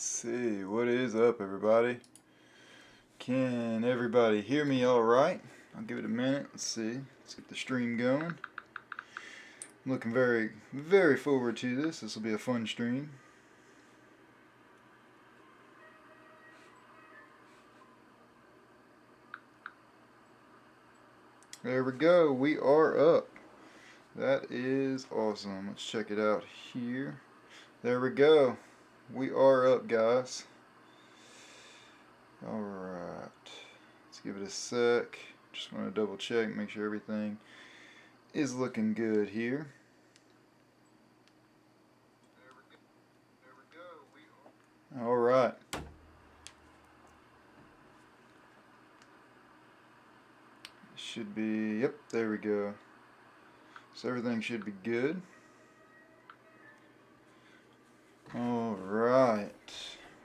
See, what is up, everybody? Can everybody hear me all right? I'll give it a minute. Let's see. Let's get the stream going. I'm looking very forward to this. This will be a fun stream. There we go. We are up. That is awesome. Let's check it out here. There we go. We are up, guys. Alright. Let's give it a sec. Just want to double check, make sure everything is looking good here. Alright. Should be, yep, there we go. So everything should be good. Alright,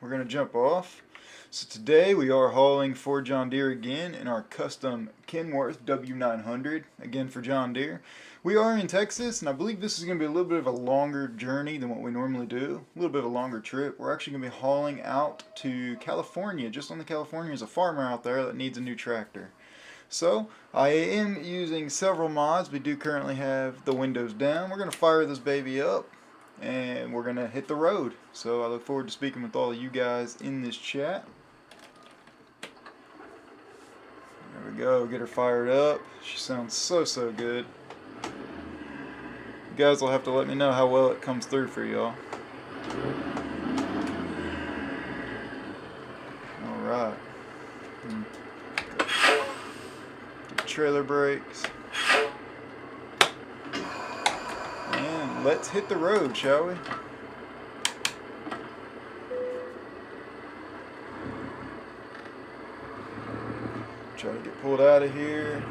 we're going to jump off. So today we are hauling for John Deere again in our custom Kenworth W900, again for John Deere. We are in Texas, and I believe this is going to be a little bit of a longer journey than what we normally do, a little bit of a longer trip. We're actually going to be hauling out to California, just on the California. There's a farmer out there that needs a new tractor. So I am using several mods. We do currently have the windows down. We're going to fire this baby up and we're going to hit the road. So I look forward to speaking with all of you guys in this chat. There we go. Get her fired up. She sounds so good. You guys will have to let me know how well it comes through for y'all. Alright. Trailer brakes. And let's hit the road, shall we? Try to get pulled out of here.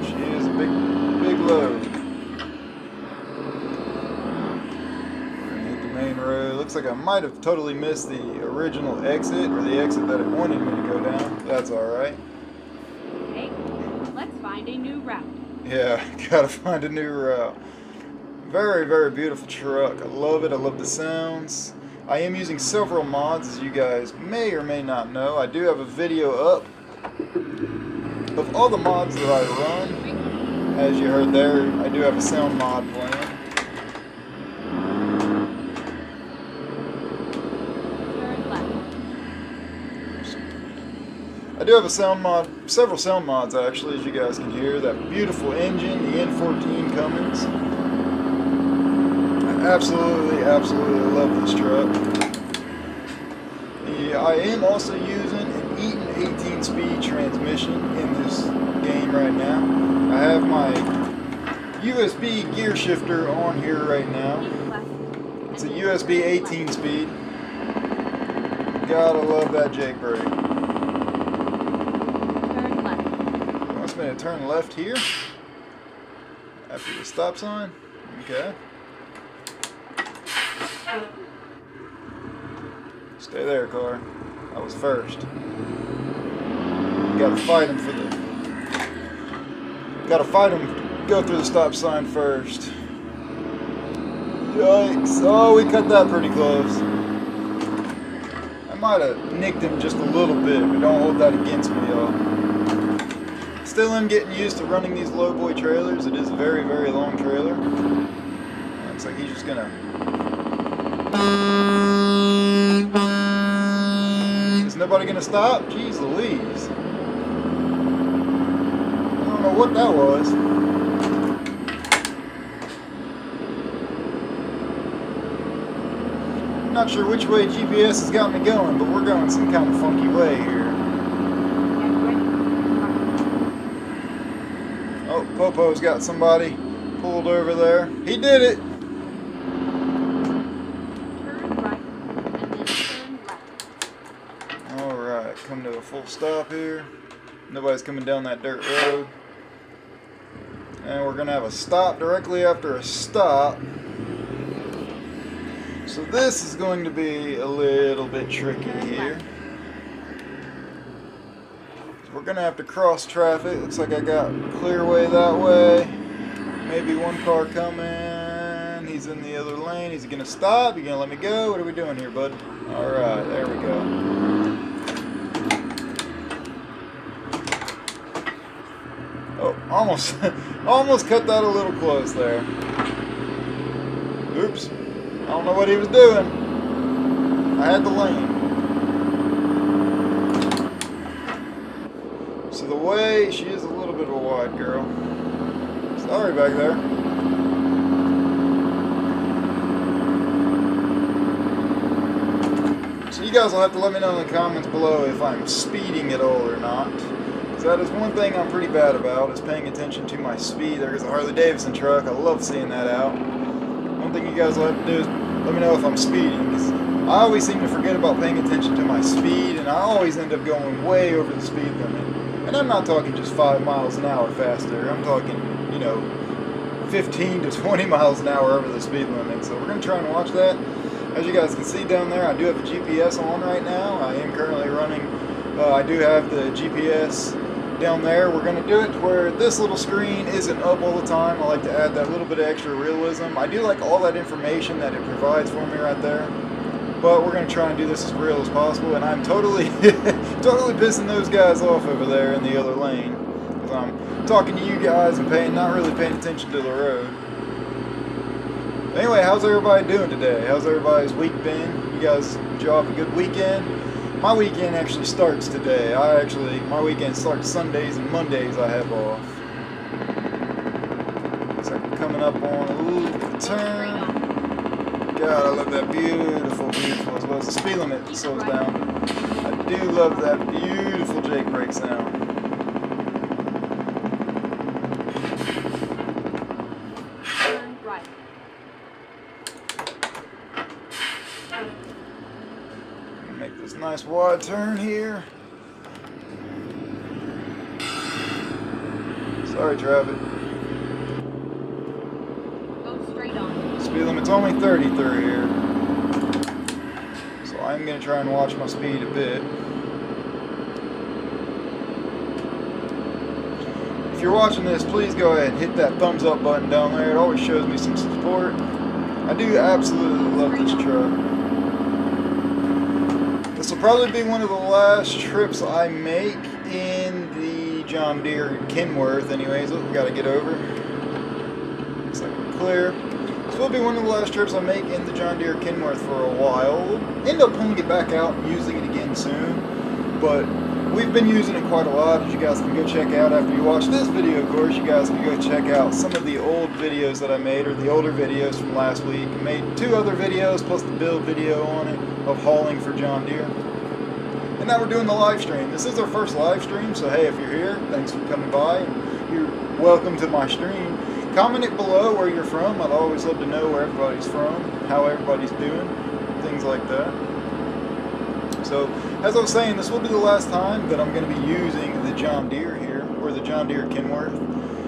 She is a big load. We're gonna hit the main road. Looks like I might have totally missed the original exit, or the exit that it wanted me to go down. That's alright. Hey, let's find a new route. Yeah, gotta find a new route. Very beautiful truck. I love it. I love the sounds. I am using several mods, as you guys may or may not know. I do have a video up of all the mods that I run. As you heard there, I do have a sound mod playing. I do have a sound mod, several sound mods actually, as you guys can hear. That beautiful engine, the N14 Cummins. I absolutely love this truck. I am also using an Eaton 18-speed transmission in this game right now. I have my USB gear shifter on here right now. It's a USB 18-speed. Gotta love that Jake brake. Wants me to turn left here after the stop sign. Okay. Stay there, car. I was first. Gotta fight him for the. Gotta fight him. Go through the stop sign first. Yikes! Oh, we cut that pretty close. I might have nicked him just a little bit, but don't hold that against me, y'all. Still am getting used to running these lowboy trailers. It is a very long trailer. Looks like he's just gonna. Is nobody gonna stop? Jeez Louise. I don't know what that was. I'm not sure which way GPS has got me going, but we're going some kind of funky way here. Oh, Popo's got somebody pulled over there. He did it! Alright, come to a full stop here. Nobody's coming down that dirt road. And we're going to have a stop directly after a stop. So this is going to be a little bit tricky here. We're going to have to cross traffic. Looks like I got clear way that way. Maybe one car coming. He's He's in the other lane. Is he going to stop? You going to let me go? What are we doing here, bud? All right, there we go. Oh, almost, almost cut that a little close there. Oops. I don't know what he was doing. I had the lane. So the way, she is a little bit of a wide girl. Sorry back there. So you guys will have to let me know in the comments below if I'm speeding at all or not. Because that is one thing I'm pretty bad about, is paying attention to my speed. There's a Harley Davidson truck. I love seeing that out. One thing you guys will have to do is let me know if I'm speeding. Because I always seem to forget about paying attention to my speed, and I always end up going way over the speed limit. And I'm not talking just 5 miles an hour faster. I'm talking, you know, 15 to 20 miles an hour over the speed limit. So we're going to try and watch that. As you guys can see down there, I do have a GPS on right now. I am currently running, I do have the GPS down there. We're going to do it to where this little screen isn't up all the time. I like to add that little bit of extra realism. I do like all that information that it provides for me right there. But we're going to try and do this as real as possible, and I'm totally totally pissing those guys off over there in the other lane, because I'm talking to you guys and not really paying attention to the road. Anyway, how's everybody doing today? How's everybody's week been? You guys, did you have a good weekend? My weekend actually starts today. My weekend starts Sundays and Mondays I have off. So I'm coming up on a little bit of a turn. God, I love that beautiful, beautiful, as well as the speed limit slows down. I do love that beautiful Jake brake sound. Turn right. Make this nice wide turn here. Sorry, traffic. Go straight on. Speed limit's only 30 through here. So I'm going to try and watch my speed a bit. If you're watching this, please go ahead and hit that thumbs up button down there. It always shows me some support. I do absolutely love this truck. This will probably be one of the last trips I make in the John Deere Kenworth anyways. Oh, we got to get over. Looks like we're clear. This will be one of the last trips I make in the John Deere Kenworth for a while. We'll end up pulling it back out and using it again soon. But we've been using it quite a lot, as you guys can go check out after you watch this video. Of course, you guys can go check out some of the old videos that I made, or the older videos from last week. I made 2 other videos plus the build video on it of hauling for John Deere. And now we're doing the live stream. This is our first live stream, so hey, if you're here, thanks for coming by. You're welcome to my stream. Comment it below where you're from. I'd always love to know where everybody's from, how everybody's doing, things like that. So, as I was saying, this will be the last time that I'm going to be using the John Deere here, or the John Deere Kenworth.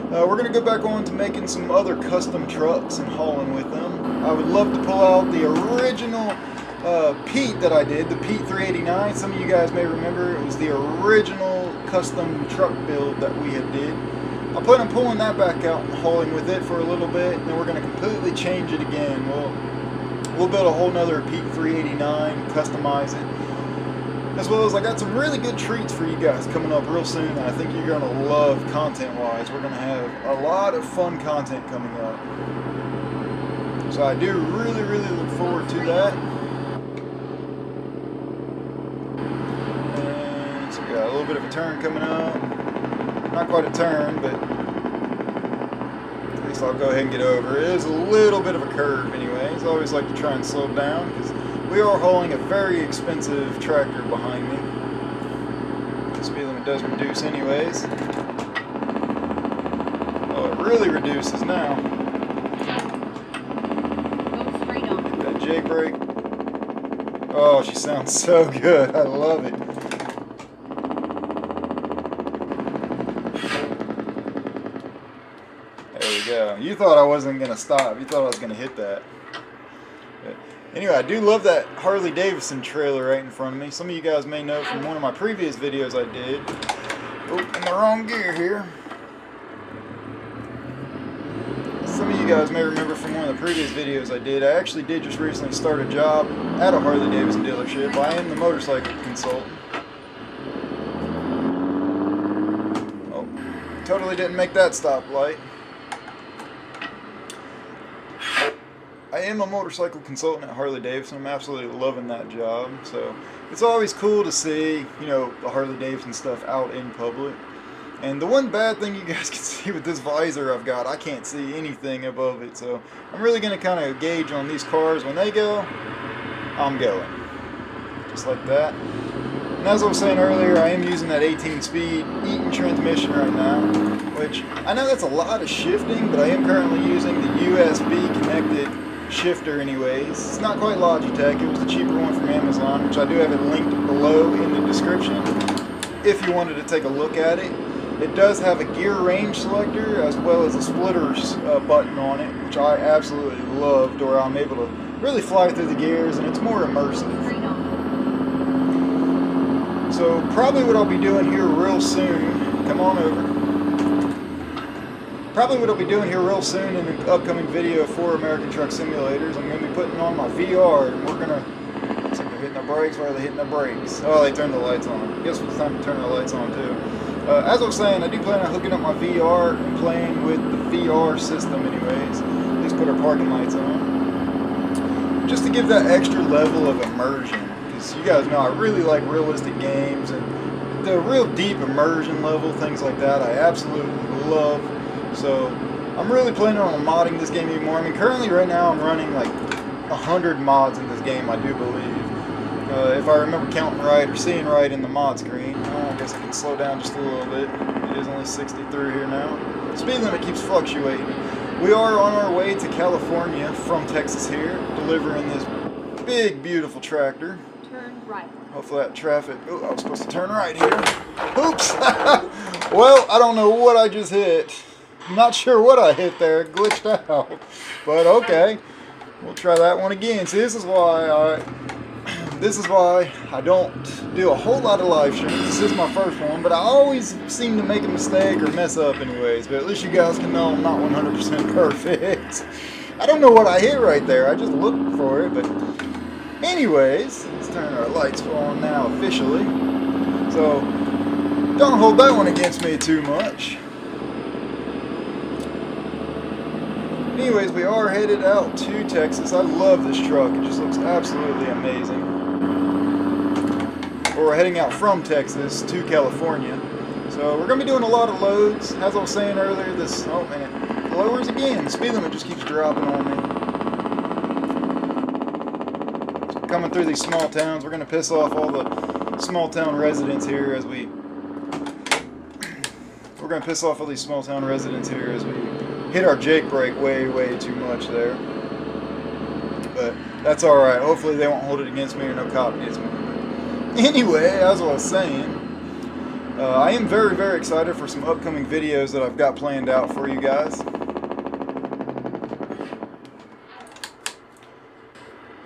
We're going to go back on to making some other custom trucks and hauling with them. I would love to pull out the original Pete that I did, the Pete 389. Some of you guys may remember it was the original custom truck build that we had did. I plan on pulling that back out and hauling with it for a little bit, and then we're going to completely change it again. We'll build a whole nother Pete 389, customize it. As well as I got some really good treats for you guys coming up real soon that I think you're going to love content-wise. We're going to have a lot of fun content coming up. So I do really, really look forward to that. And so we got a little bit of a turn coming up. Not quite a turn, but at least I'll go ahead and get over. It is a little bit of a curve anyways. I always like to try and slow down because we are hauling a very expensive tractor behind me. The speed limit does reduce anyways. Oh, it really reduces now. Go straight on. Get that J brake. Oh, she sounds so good. I love it. There we go. You thought I wasn't going to stop. You thought I was going to hit that. But anyway, I do love that Harley Davidson trailer right in front of me. Some of you guys may know from one of my previous videos I did. Oh, in the wrong gear here. Some of you you guys may remember from one of the previous videos I did, I actually did just recently start a job at a Harley-Davidson dealership. I am the motorcycle consultant. Oh, totally didn't make that stoplight. I am a motorcycle consultant at Harley-Davidson. I'm absolutely loving that job. So it's always cool to see, you know, the Harley-Davidson stuff out in public. And the one bad thing you guys can see with this visor I've got, I can't see anything above it. So I'm really going to kind of gauge on these cars. When they go, I'm going. Just like that. And as I was saying earlier, I am using that 18-speed Eaton transmission right now. Which, I know that's a lot of shifting, but I am currently using the USB connected shifter anyways. It's not quite Logitech. It was the cheaper one from Amazon, which I do have it linked below in the description if you wanted to take a look at it. It does have a gear range selector as well as a splitters button on it, which I absolutely loved, where I'm able to really fly through the gears and it's more immersive. So probably what I'll be doing here real soon, come on over. Probably what I'll be doing here real soon in an upcoming video for American Truck Simulators, I'm going to be putting on my VR, and we're going to, looks like they're hitting the brakes. Why are they hitting the brakes? Oh, they turned the lights on. I guess it's time to turn the lights on too. As I was saying, I do plan on hooking up my VR and playing with the VR system anyways. At least put our parking lights on. Just to give that extra level of immersion. Because you guys know I really like realistic games, and the real deep immersion level, things like that, I absolutely love. So I'm really planning on modding this game even more. I mean, currently right now I'm running like 100 mods in this game, I do believe. If I remember counting right or seeing right in the mod screen. I guess I can slow down just a little bit. It is only 63 here now. Speed limit keeps fluctuating. We are on our way to California from Texas here, delivering this big, beautiful tractor. Turn right. Hopefully that traffic... Oh, I was supposed to turn right here. Oops! Well, I don't know what I just hit. I'm not sure what I hit there. It glitched out. But okay. We'll try that one again. See, this is why I don't do a whole lot of live streams. This is my first one, but I always seem to make a mistake or mess up anyways. But at least you guys can know I'm not 100% perfect. I don't know what I hit right there. I just looked for it. But anyways, let's turn our lights on now officially. So don't hold that one against me too much. Anyways, we are headed out to Texas. I love this truck. It just looks absolutely amazing. We're heading out from Texas to California. So we're going to be doing a lot of loads. As I was saying earlier, this, oh man, it lowers again. The speed limit just keeps dropping on me. So coming through these small towns, we're going to piss off all the small town residents here as we... We're going to piss off all these small town residents here as we hit our Jake brake way too much there. But that's alright. Hopefully they won't hold it against me or no cop gets me. Anyway, as I was saying, I am very excited for some upcoming videos that I've got planned out for you guys.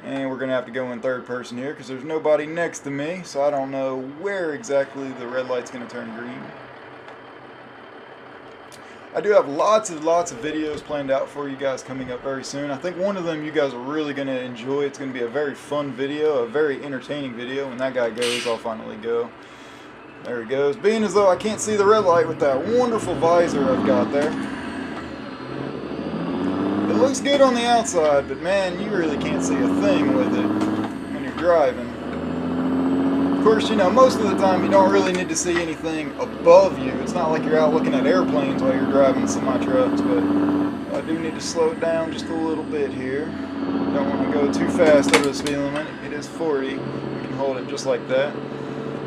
And we're going to have to go in third person here because there's nobody next to me, so I don't know where exactly the red light's going to turn green. I do have lots of videos planned out for you guys coming up very soon. I think one of them you guys are really going to enjoy. It's going to be a very fun video, a very entertaining video. When that guy goes, I'll finally go. There he goes. Being as though I can't see the red light with that wonderful visor I've got there. It looks good on the outside, but man, you really can't see a thing with it when you're driving. Of course, you know, most of the time you don't really need to see anything above you. It's not like you're out looking at airplanes while you're driving semi-trucks, but I do need to slow it down just a little bit here. Don't want to go too fast over the speed limit. It is 40. We can hold it just like that.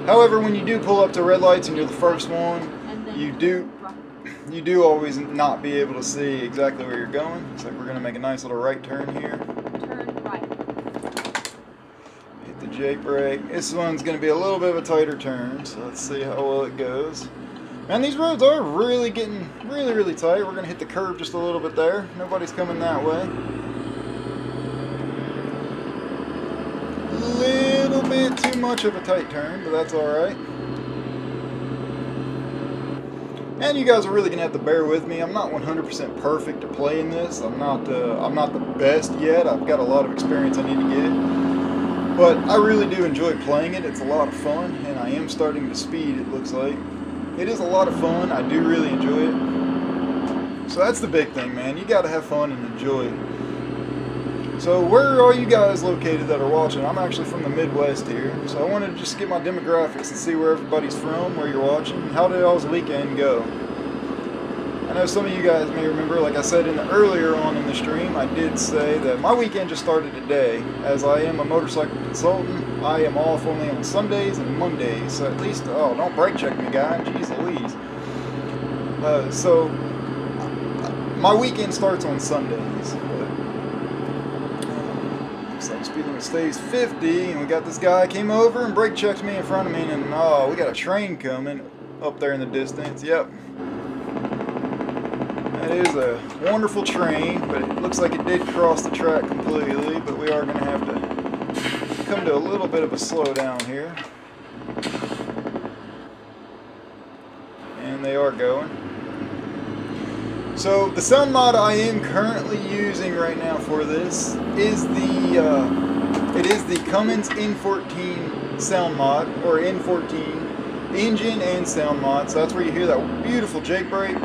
However, when you do pull up to red lights and you're the first one, you do always not be able to see exactly where you're going. Looks like we're going to make a nice little right turn here. Turn right. Hit the Jake brake. This one's going to be a little bit of a tighter turn, so let's see how well it goes. Man, these roads are really getting really tight. We're going to hit the curb just a little bit there. Nobody's coming that way. Little bit too much of a tight turn, but that's alright. And you guys are really gonna have to bear with me. I'm not 100% perfect at playing this. I'm not the best yet. I've got a lot of experience I need to get, but I really do enjoy playing it. It's a lot of fun, and I am starting to speed. It looks like it is a lot of fun. I do really enjoy it. So that's the big thing, man. You got to have fun and enjoy it. So where are you guys located that are watching? I'm actually from the Midwest here, so I wanted to just get my demographics and see where everybody's from, where you're watching. How did y'all's weekend go? I know some of you guys may remember, like I said earlier on in the stream, I did say that my weekend just started today. As I am a motorcycle consultant, I am off only on Sundays and Mondays, so at least, oh, don't brake check me, guy, jeez Louise. So my weekend starts on Sundays. So speed limit stays 50, and we got this guy came over and brake checked me in front of me, and oh, we got a train coming up there in the distance. Yep, that is a wonderful train, but it looks like it did cross the track completely. But we are going to have to come to a little bit of a slowdown here, and they are going. So the sound mod I am currently using right now for this is the Cummins N14 sound mod, or N14 engine and sound mod. So that's where you hear that beautiful Jake brake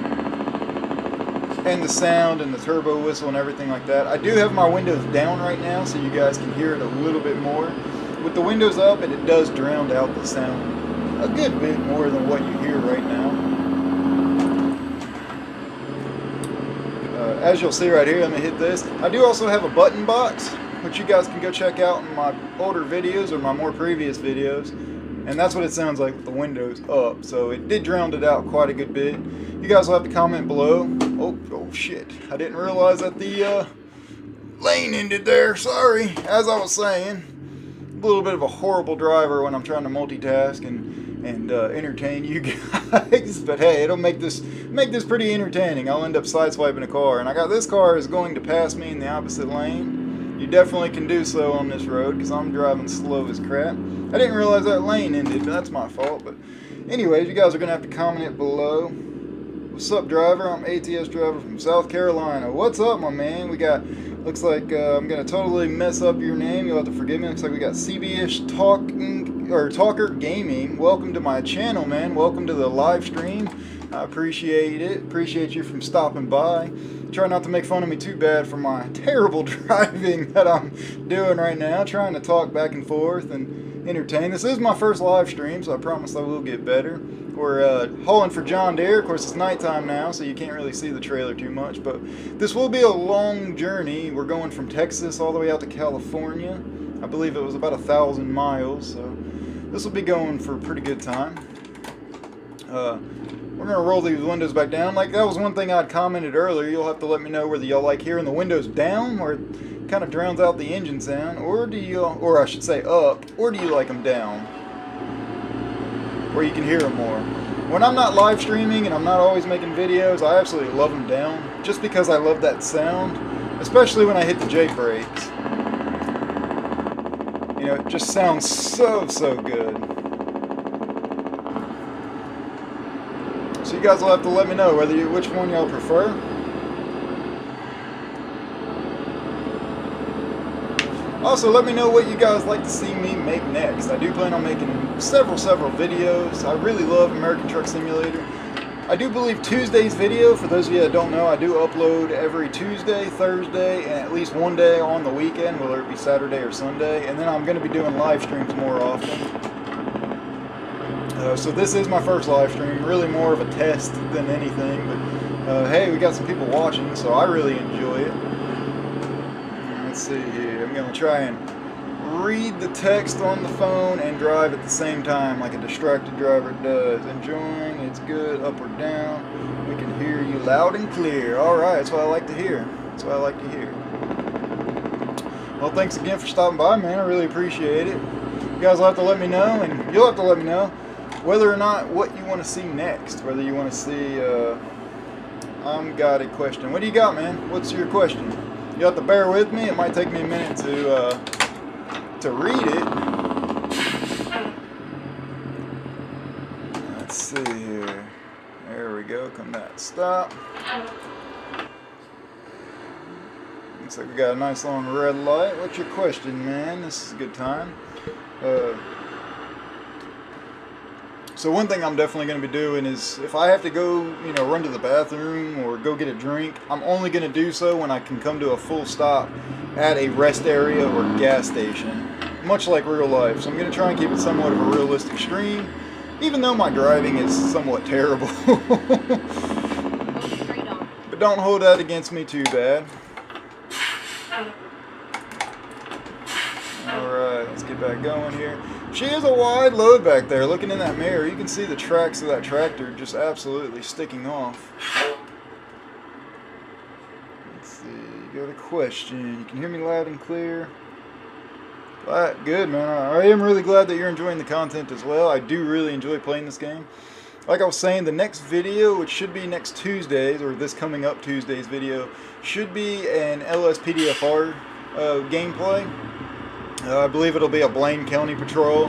and the sound and the turbo whistle and everything like that. I do have my windows down right now so you guys can hear it a little bit more. With the windows up, and it does drown out the sound a good bit more than what you hear right now. As you'll see right here, let me hit this. I do also have a button box, which you guys can go check out in my older videos or my more previous videos. And that's what it sounds like with the windows up. So it did drown it out quite a good bit. You guys will have to comment below. Oh shit. I didn't realize that the lane ended there. Sorry. As I was saying, a little bit of a horrible driver when I'm trying to multitask and entertain you guys, but hey, it'll make this pretty entertaining. I'll end up sideswiping a car, and I got this car is going to pass me in the opposite lane. You definitely can do so on this road because I'm driving slow as crap. I didn't realize that lane ended, but that's my fault. But anyways, you guys are gonna have to comment it below. What's up, driver? I'm ATS driver from South Carolina. What's up, my man? We got, looks like I'm gonna totally mess up your name. You'll have to forgive me. Looks like we got CBish Talker Gaming. Welcome to my channel, man. Welcome to the live stream. I appreciate it. Appreciate you from stopping by. Try not to make fun of me too bad for my terrible driving that I'm doing right now. Trying to talk back and forth and entertain. This is my first live stream, so I promise I will get better. We're hauling for John Deere. Of course, it's nighttime now, so you can't really see the trailer too much. But this will be a long journey. We're going from Texas all the way out to California. I believe it was about 1,000 miles, so this will be going for a pretty good time. We're going to roll these windows back down. Like, that was one thing I'd commented earlier. You'll have to let me know whether y'all like hearing the windows down, where it kind of drowns out the engine sound, or do you, or I should say up, or do you like them down, where you can hear them more. When I'm not live streaming and I'm not always making videos, I absolutely love them down, just because I love that sound, especially when I hit the J brakes. You know, it just sounds so good. So you guys will have to let me know which one y'all prefer. Also, let me know what you guys like to see me make next. I do plan on making several videos. I really love American Truck Simulator. I do believe Tuesday's video, for those of you that don't know, I do upload every Tuesday, Thursday, and at least one day on the weekend, whether it be Saturday or Sunday. And then I'm going to be doing live streams more often. So this is my first live stream, really more of a test than anything. But hey, we got some people watching, so I really enjoy it. Let's see here. I'm going to try and read the text on the phone and drive at the same time like a distracted driver does. Enjoying, it's good, up or down. We can hear you loud and clear. Alright, that's what I like to hear. That's what I like to hear. Well, thanks again for stopping by, man. I really appreciate it. You guys will have to let me know, and you'll have to let me know whether or not what you want to see next. Whether you want to see, got a question. What do you got, man? What's your question? You have to bear with me. It might take me a minute to read it. Let's see here. There we go. Come that stop. Looks like we got a nice long red light. What's your question, man? This is a good time. So one thing I'm definitely going to be doing is if I have to go, run to the bathroom or go get a drink, I'm only going to do so when I can come to a full stop at a rest area or gas station, much like real life. So I'm going to try and keep it somewhat of a realistic stream, even though my driving is somewhat terrible. But don't hold that against me too bad. Alright, let's get back going here. She is a wide load back there. Looking in that mirror, you can see the tracks of that tractor just absolutely sticking off. Let's see, got a question. You can hear me loud and clear? Good, man. I am really glad that you're enjoying the content as well. I do really enjoy playing this game. Like I was saying, the next video, which should be next Tuesday's, or this coming up Tuesday's video, should be an LSPDFR gameplay. I believe it'll be a Blaine County Patrol.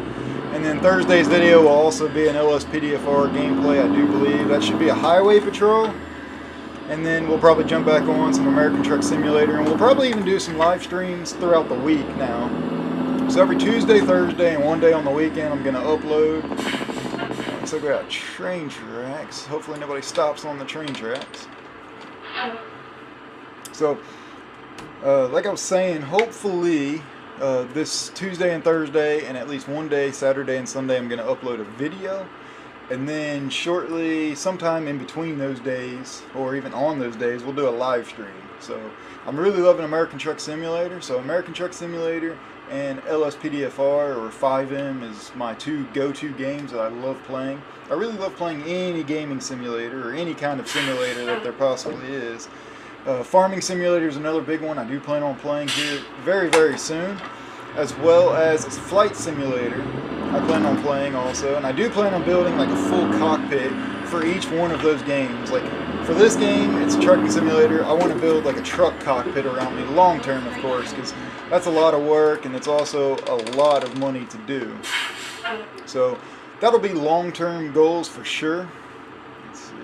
And then Thursday's video will also be an LSPDFR gameplay, I do believe. That should be a Highway Patrol. And then we'll probably jump back on some American Truck Simulator. And we'll probably even do some live streams throughout the week now. So every Tuesday, Thursday, and one day on the weekend I'm going to upload. Looks like we got train tracks. Hopefully nobody stops on the train tracks. So, like I was saying, hopefully this Tuesday and Thursday, and at least one day, Saturday and Sunday, I'm going to upload a video. And then shortly, sometime in between those days, or even on those days, we'll do a live stream. So I'm really loving American Truck Simulator. So American Truck Simulator and LSPDFR or 5M is my two go-to games that I love playing. I really love playing any gaming simulator or any kind of simulator that there possibly is. Farming Simulator is another big one I do plan on playing here very, very soon, as well as Flight Simulator I plan on playing also, and I do plan on building like a full cockpit for each one of those games. Like for this game, it's a trucking simulator. I want to build like a truck cockpit around me, long term of course, because that's a lot of work and it's also a lot of money to do. So that'll be long-term goals for sure. Let's see.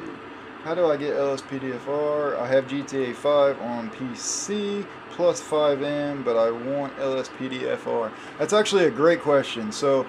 How do I get LSPDFR? I have GTA 5 on PC plus 5M, but I want LSPDFR. That's actually a great question. So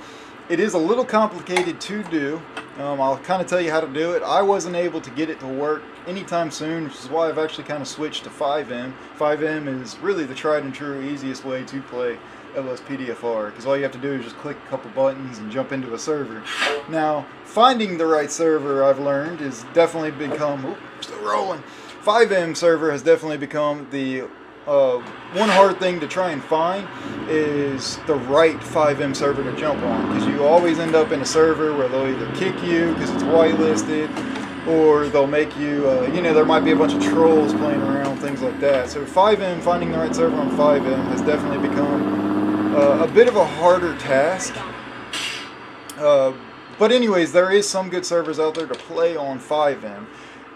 it is a little complicated to do. I'll kind of tell you how to do it. I wasn't able to get it to work anytime soon, which is why I've actually kind of switched to 5M. 5M is really the tried and true easiest way to play LSPDFR, because all you have to do is just click a couple buttons and jump into a server. Now, finding the right server, I've learned, is definitely become, still rolling. 5M server has definitely become the one hard thing to try and find is the right 5M server to jump on, because you always end up in a server where they'll either kick you because it's whitelisted, or they'll make you, there might be a bunch of trolls playing around, things like that. So 5M, finding the right server on 5M has definitely become a bit of a harder task. But anyways, there is some good servers out there to play on 5M.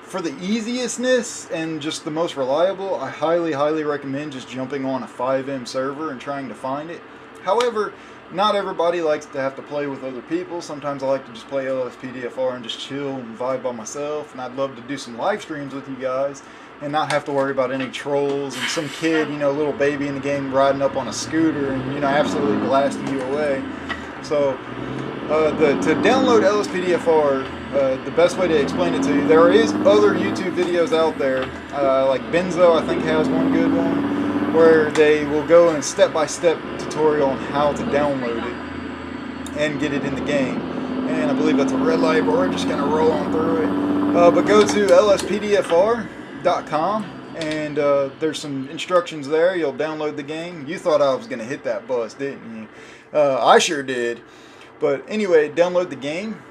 For the easiestness and just the most reliable, I highly, highly recommend just jumping on a 5M server and trying to find it. However, not everybody likes to have to play with other people. Sometimes I like to just play LSPDFR and just chill and vibe by myself. And I'd love to do some live streams with you guys and not have to worry about any trolls and some kid, little baby in the game riding up on a scooter and, absolutely blasting you away. So, to download LSPDFR, the best way to explain it to you, there is other YouTube videos out there, like Benzo I think has one good one, where they will go in a step-by-step tutorial on how to download it and get it in the game. And I believe that's a red light, but we're just going to roll on through it. But go to lspdfr.com and there's some instructions there. You'll download the game. You thought I was going to hit that bus, didn't you? I sure did. But anyway, download the game,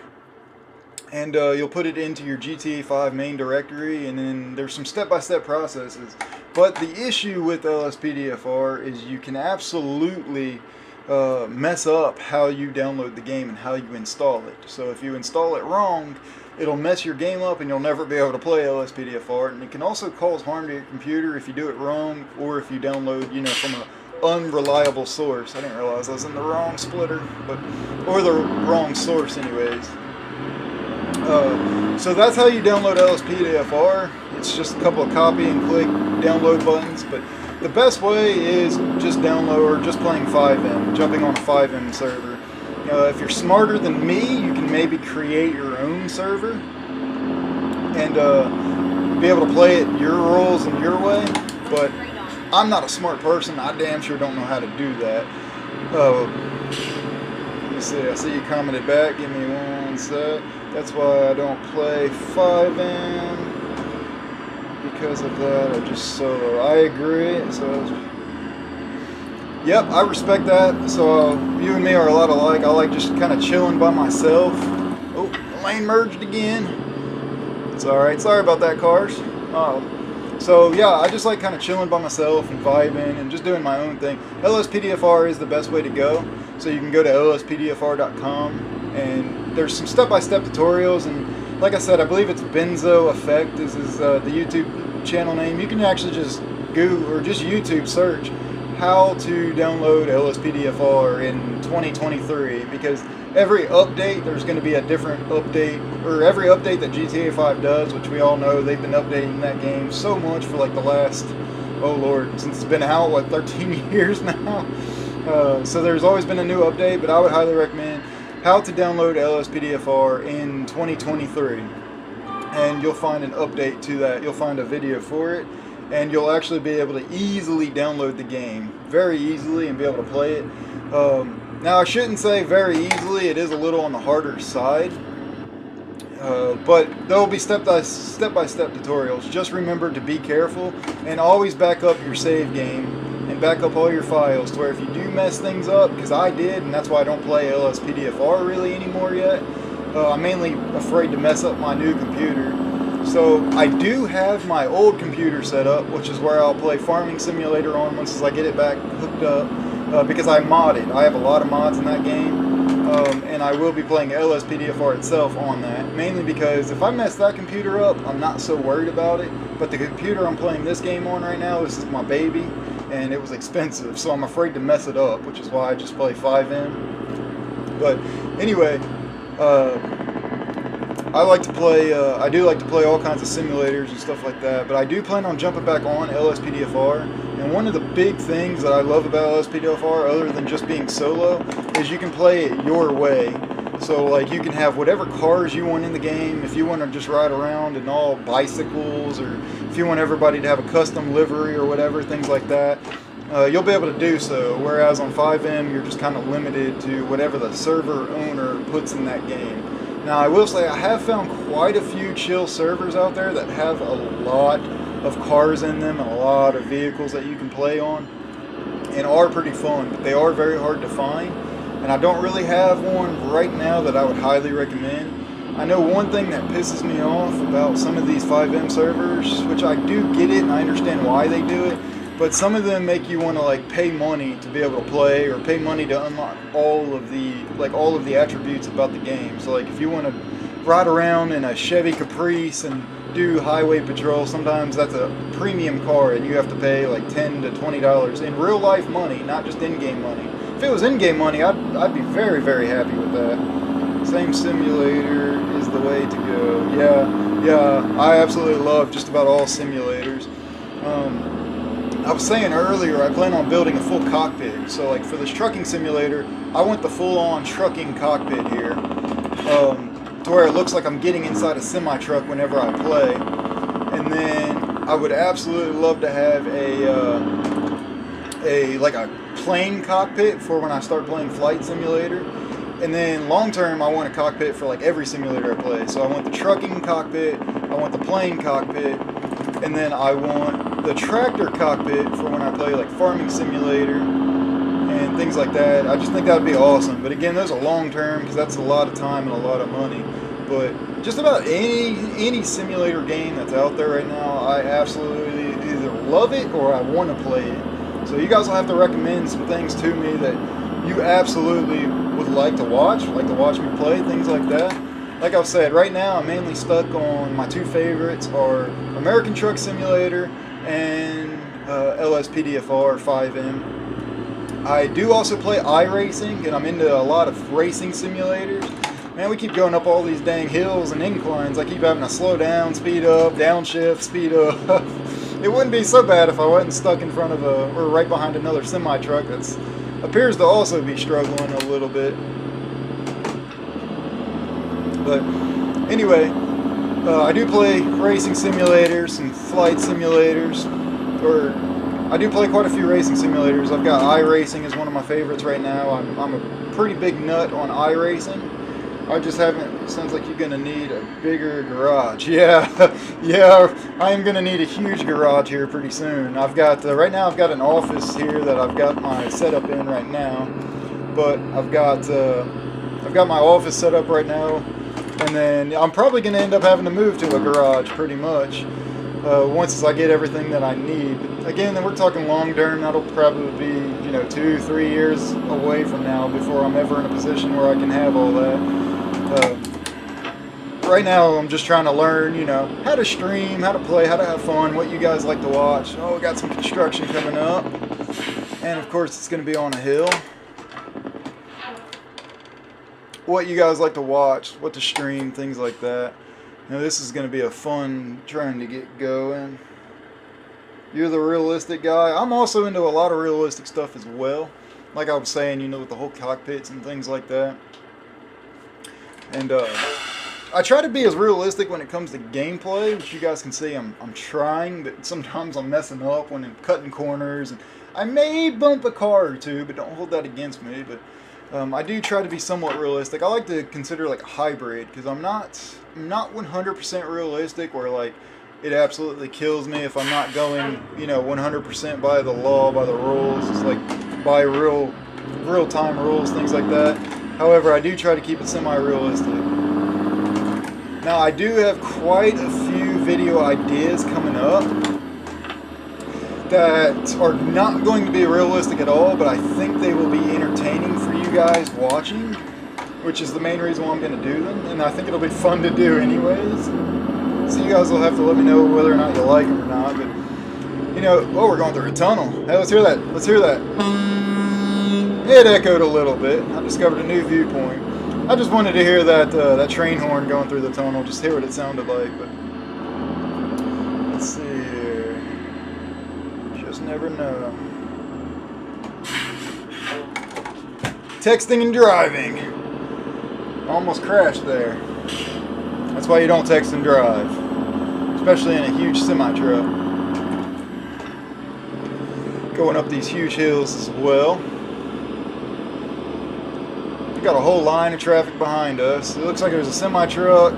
and you'll put it into your GTA 5 main directory, and then there's some step-by-step processes. But the issue with LSPDFR is you can absolutely mess up how you download the game and how you install it. So if you install it wrong, it'll mess your game up and you'll never be able to play LSPDFR. And it can also cause harm to your computer if you do it wrong, or if you download, from an unreliable source. I didn't realize I was in the wrong splitter, or the wrong source anyways. So that's how you download LSPDFR. It's just a couple of copy and click download buttons, but the best way is just download or just playing 5M, jumping on a 5M server. If you're smarter than me, you can maybe create your own server and be able to play it your rules and your way, but I'm not a smart person. I damn sure don't know how to do that. Let me see, I see you commented back. Give me one sec. That's why I don't play 5M. Because of that, I just solo. I agree. So, yep, I respect that. So you and me are a lot alike. I like just kind of chilling by myself. Oh, the lane merged again. It's all right. Sorry about that, cars. So yeah, I just like kind of chilling by myself and vibing and just doing my own thing. LSPDFR is the best way to go. So you can go to lspdfr.com and there's some step-by-step tutorials, and like I said, I believe it's Benzo Effect is the YouTube channel name. You can actually just Google or just YouTube search how to download LSPDFR in 2023, because every update there's going to be a different update, or every update that GTA 5 does, which we all know they've been updating that game so much for like the last, oh lord, since it's been out, what, 13 years now? So there's always been a new update, but I would highly recommend how to download LSPDFR in 2023. And you'll find an update to that. You'll find a video for it, and you'll actually be able to easily download the game very easily and be able to play it. Now I shouldn't say very easily, it is a little on the harder side, but there will be step-by-step tutorials. Just remember to be careful and always back up your save game and back up all your files, to where if you do mess things up, because I did, and that's why I don't play LSPDFR really anymore yet. I'm mainly afraid to mess up my new computer. So I do have my old computer set up, which is where I'll play Farming Simulator on once I get it back hooked up, because I modded. I have a lot of mods in that game, and I will be playing LSPDFR itself on that, mainly because if I mess that computer up, I'm not so worried about it. But the computer I'm playing this game on right now, this is my baby, and it was expensive, so I'm afraid to mess it up, which is why I just play 5M. But anyway, I like to play, I do like to play all kinds of simulators and stuff like that, but I do plan on jumping back on LSPDFR. And one of the big things that I love about LSPDFR, other than just being solo, is you can play it your way. So like you can have whatever cars you want in the game. If you want to just ride around in all bicycles, or if you want everybody to have a custom livery or whatever, things like that, you'll be able to do so. Whereas on 5M, you're just kind of limited to whatever the server owner puts in that game. Now I will say I have found quite a few chill servers out there that have a lot of cars in them and a lot of vehicles that you can play on, and are pretty fun, but they are very hard to find. And I don't really have one right now that I would highly recommend. I know one thing that pisses me off about some of these 5M servers, which I do get it and I understand why they do it, but some of them make you want to like pay money to be able to play, or pay money to unlock all of the attributes about the game. So like if you want to ride around in a Chevy Caprice and do highway patrol, sometimes that's a premium car and you have to pay like $10 to $20 in real life money, not just in-game money. If it was in-game money, I'd be very, very happy with that. Same simulator is the way to go. Yeah, I absolutely love just about all simulators. I was saying earlier, I plan on building a full cockpit. So like for this trucking simulator, I want the full-on trucking cockpit here, to where it looks like I'm getting inside a semi-truck whenever I play. And then I would absolutely love to have a plane cockpit for when I start playing Flight Simulator. And then long term, I want a cockpit for like every simulator I play. So I want the trucking cockpit, I want the plane cockpit, and then I want the tractor cockpit for when I play like Farming Simulator and things like that. I just think that would be awesome. But again, those are long term, because that's a lot of time and a lot of money. But just about any simulator game that's out there right now, I absolutely either love it or I want to play it. So you guys will have to recommend some things to me that you absolutely would like to watch me play, things like that. Like I've said, right now I'm mainly stuck on my two favorites are American Truck Simulator and LSPDFR 5M. I do also play iRacing, and I'm into a lot of racing simulators. Man, we keep going up all these dang hills and inclines. I keep having to slow down, speed up, downshift, speed up. It wouldn't be so bad if I wasn't stuck in front of or right behind another semi-truck that appears to also be struggling a little bit. But anyway, I do play racing simulators and flight simulators, or I do play quite a few racing simulators. I've got iRacing as one of my favorites right now. I'm a pretty big nut on iRacing. I just haven't. Sounds like you're gonna need a bigger garage. Yeah, yeah. I am gonna need a huge garage here pretty soon. I've got right now. I've got an office here that I've got my setup in right now, but I've got my office set up right now, and then I'm probably gonna end up having to move to a garage pretty much once I get everything that I need. Again, then we're talking long term. That'll probably be 2-3 years away from now before I'm ever in a position where I can have all that. Right now, I'm just trying to learn, how to stream, how to play, how to have fun, what you guys like to watch. Oh, we got some construction coming up. And of course, it's going to be on a hill. What you guys like to watch, what to stream, things like that. This is going to be a fun trying to get going. You're the realistic guy. I'm also into a lot of realistic stuff as well. Like I was saying, with the whole cockpits and things like that. And I try to be as realistic when it comes to gameplay, which you guys can see I'm trying, but sometimes I'm messing up when I'm cutting corners. And I may bump a car or two, but don't hold that against me. But I do try to be somewhat realistic. I like to consider like a hybrid, because I'm not 100% realistic where like it absolutely kills me if I'm not going 100% by the law, by the rules. It's like by real time rules, things like that. However, I do try to keep it semi-realistic. Now, I do have quite a few video ideas coming up that are not going to be realistic at all, but I think they will be entertaining for you guys watching, which is the main reason why I'm going to do them, and I think it'll be fun to do anyways. So you guys will have to let me know whether or not you like them or not, but, oh, we're going through a tunnel. Hey, let's hear that. Let's hear that. It echoed a little bit. I discovered a new viewpoint. I just wanted to hear that train horn going through the tunnel, just hear what it sounded like. But let's see here. Just never know. Texting and driving. Almost crashed there. That's why you don't text and drive, especially in a huge semi-truck. Going up these huge hills as well. We got a whole line of traffic behind us. It looks like there's a semi-truck,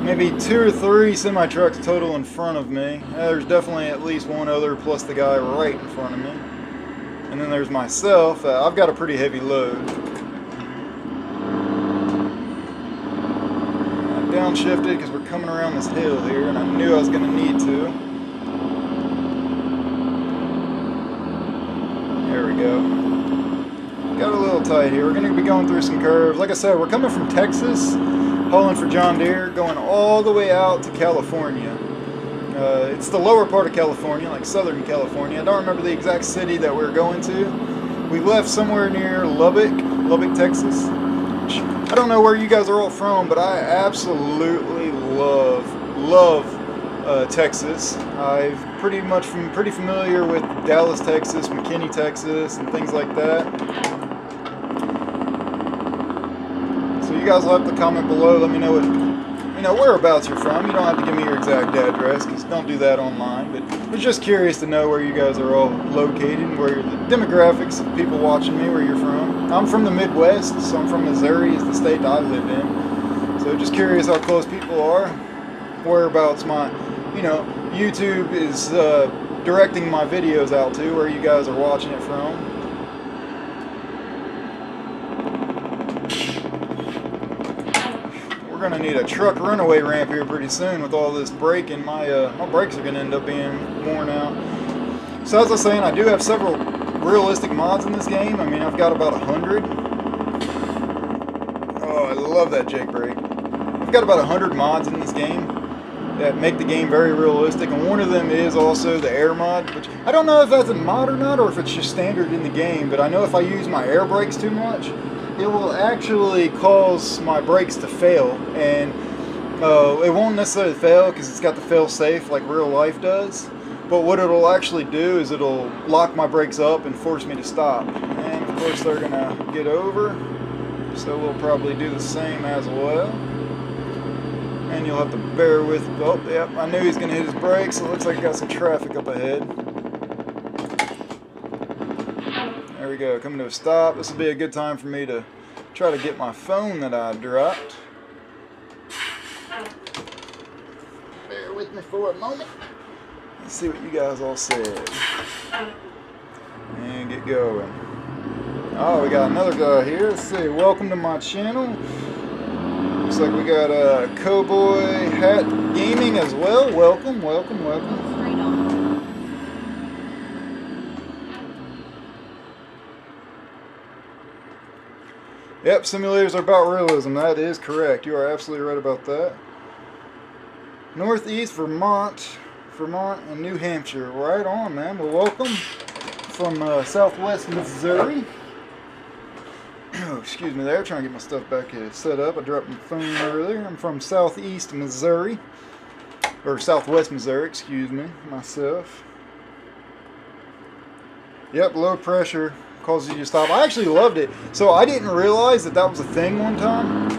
maybe 2 or 3 semi-trucks total in front of me. There's definitely at least one other plus the guy right in front of me. And then there's myself. I've got a pretty heavy load. I downshifted because we're coming around this hill here, and I knew I was going to need to. There we go. Got a little tight here. We're going to be going through some curves. Like I said, we're coming from Texas, hauling for John Deere, going all the way out to California. It's the lower part of California, like Southern California. I don't remember the exact city that we're going to. We left somewhere near Lubbock, Texas. I don't know where you guys are all from, but I absolutely love Texas. I've pretty familiar with Dallas, Texas, McKinney, Texas, and things like that. So you guys will have to comment below. Let me know whereabouts you're from. You don't have to give me your exact address, because don't do that online. But I was just curious to know where you guys are all located, where the demographics of people watching me, where you're from. I'm from the Midwest, so I'm from Missouri, is the state that I live in. So just curious how close people are, whereabouts my YouTube is directing my videos out to, where you guys are watching it from. We're going to need a truck runaway ramp here pretty soon with all this braking. My brakes are going to end up being worn out. So as I was saying, I do have several realistic mods in this game. I mean, I've got about 100. Oh, I love that Jake brake. I've got about 100 mods in this game that make the game very realistic, and one of them is also the air mod, which I don't know if that's a mod or not, or if it's just standard in the game, but I know if I use my air brakes too much, it will actually cause my brakes to fail, and it won't necessarily fail because it's got the fail safe like real life does. But what it'll actually do is it'll lock my brakes up and force me to stop. And of course they're gonna get over, so we'll probably do the same as well. And you'll have to bear with. Oh, yep, I knew he's gonna hit his brakes. So it looks like I got some traffic up ahead. There we go, coming to a stop. This will be a good time for me to try to get my phone that I dropped. Bear with me for a moment. Let's see what you guys all said. And get going. Oh, we got another guy here. Let's see. Welcome to my channel. Looks like we got a Cowboy Hat Gaming as well. Welcome, welcome, welcome. Straight on. Yep, simulators are about realism. That is correct. You are absolutely right about that. Northeast Vermont, and New Hampshire. Right on, man. Well, welcome from Southwest Missouri. Oh, excuse me there. Trying to get my stuff back set up. I dropped my phone earlier. I'm from Southeast Missouri. Or Southwest Missouri, excuse me, myself. Yep, low pressure causes you to stop. I actually loved it. So I didn't realize that that was a thing one time.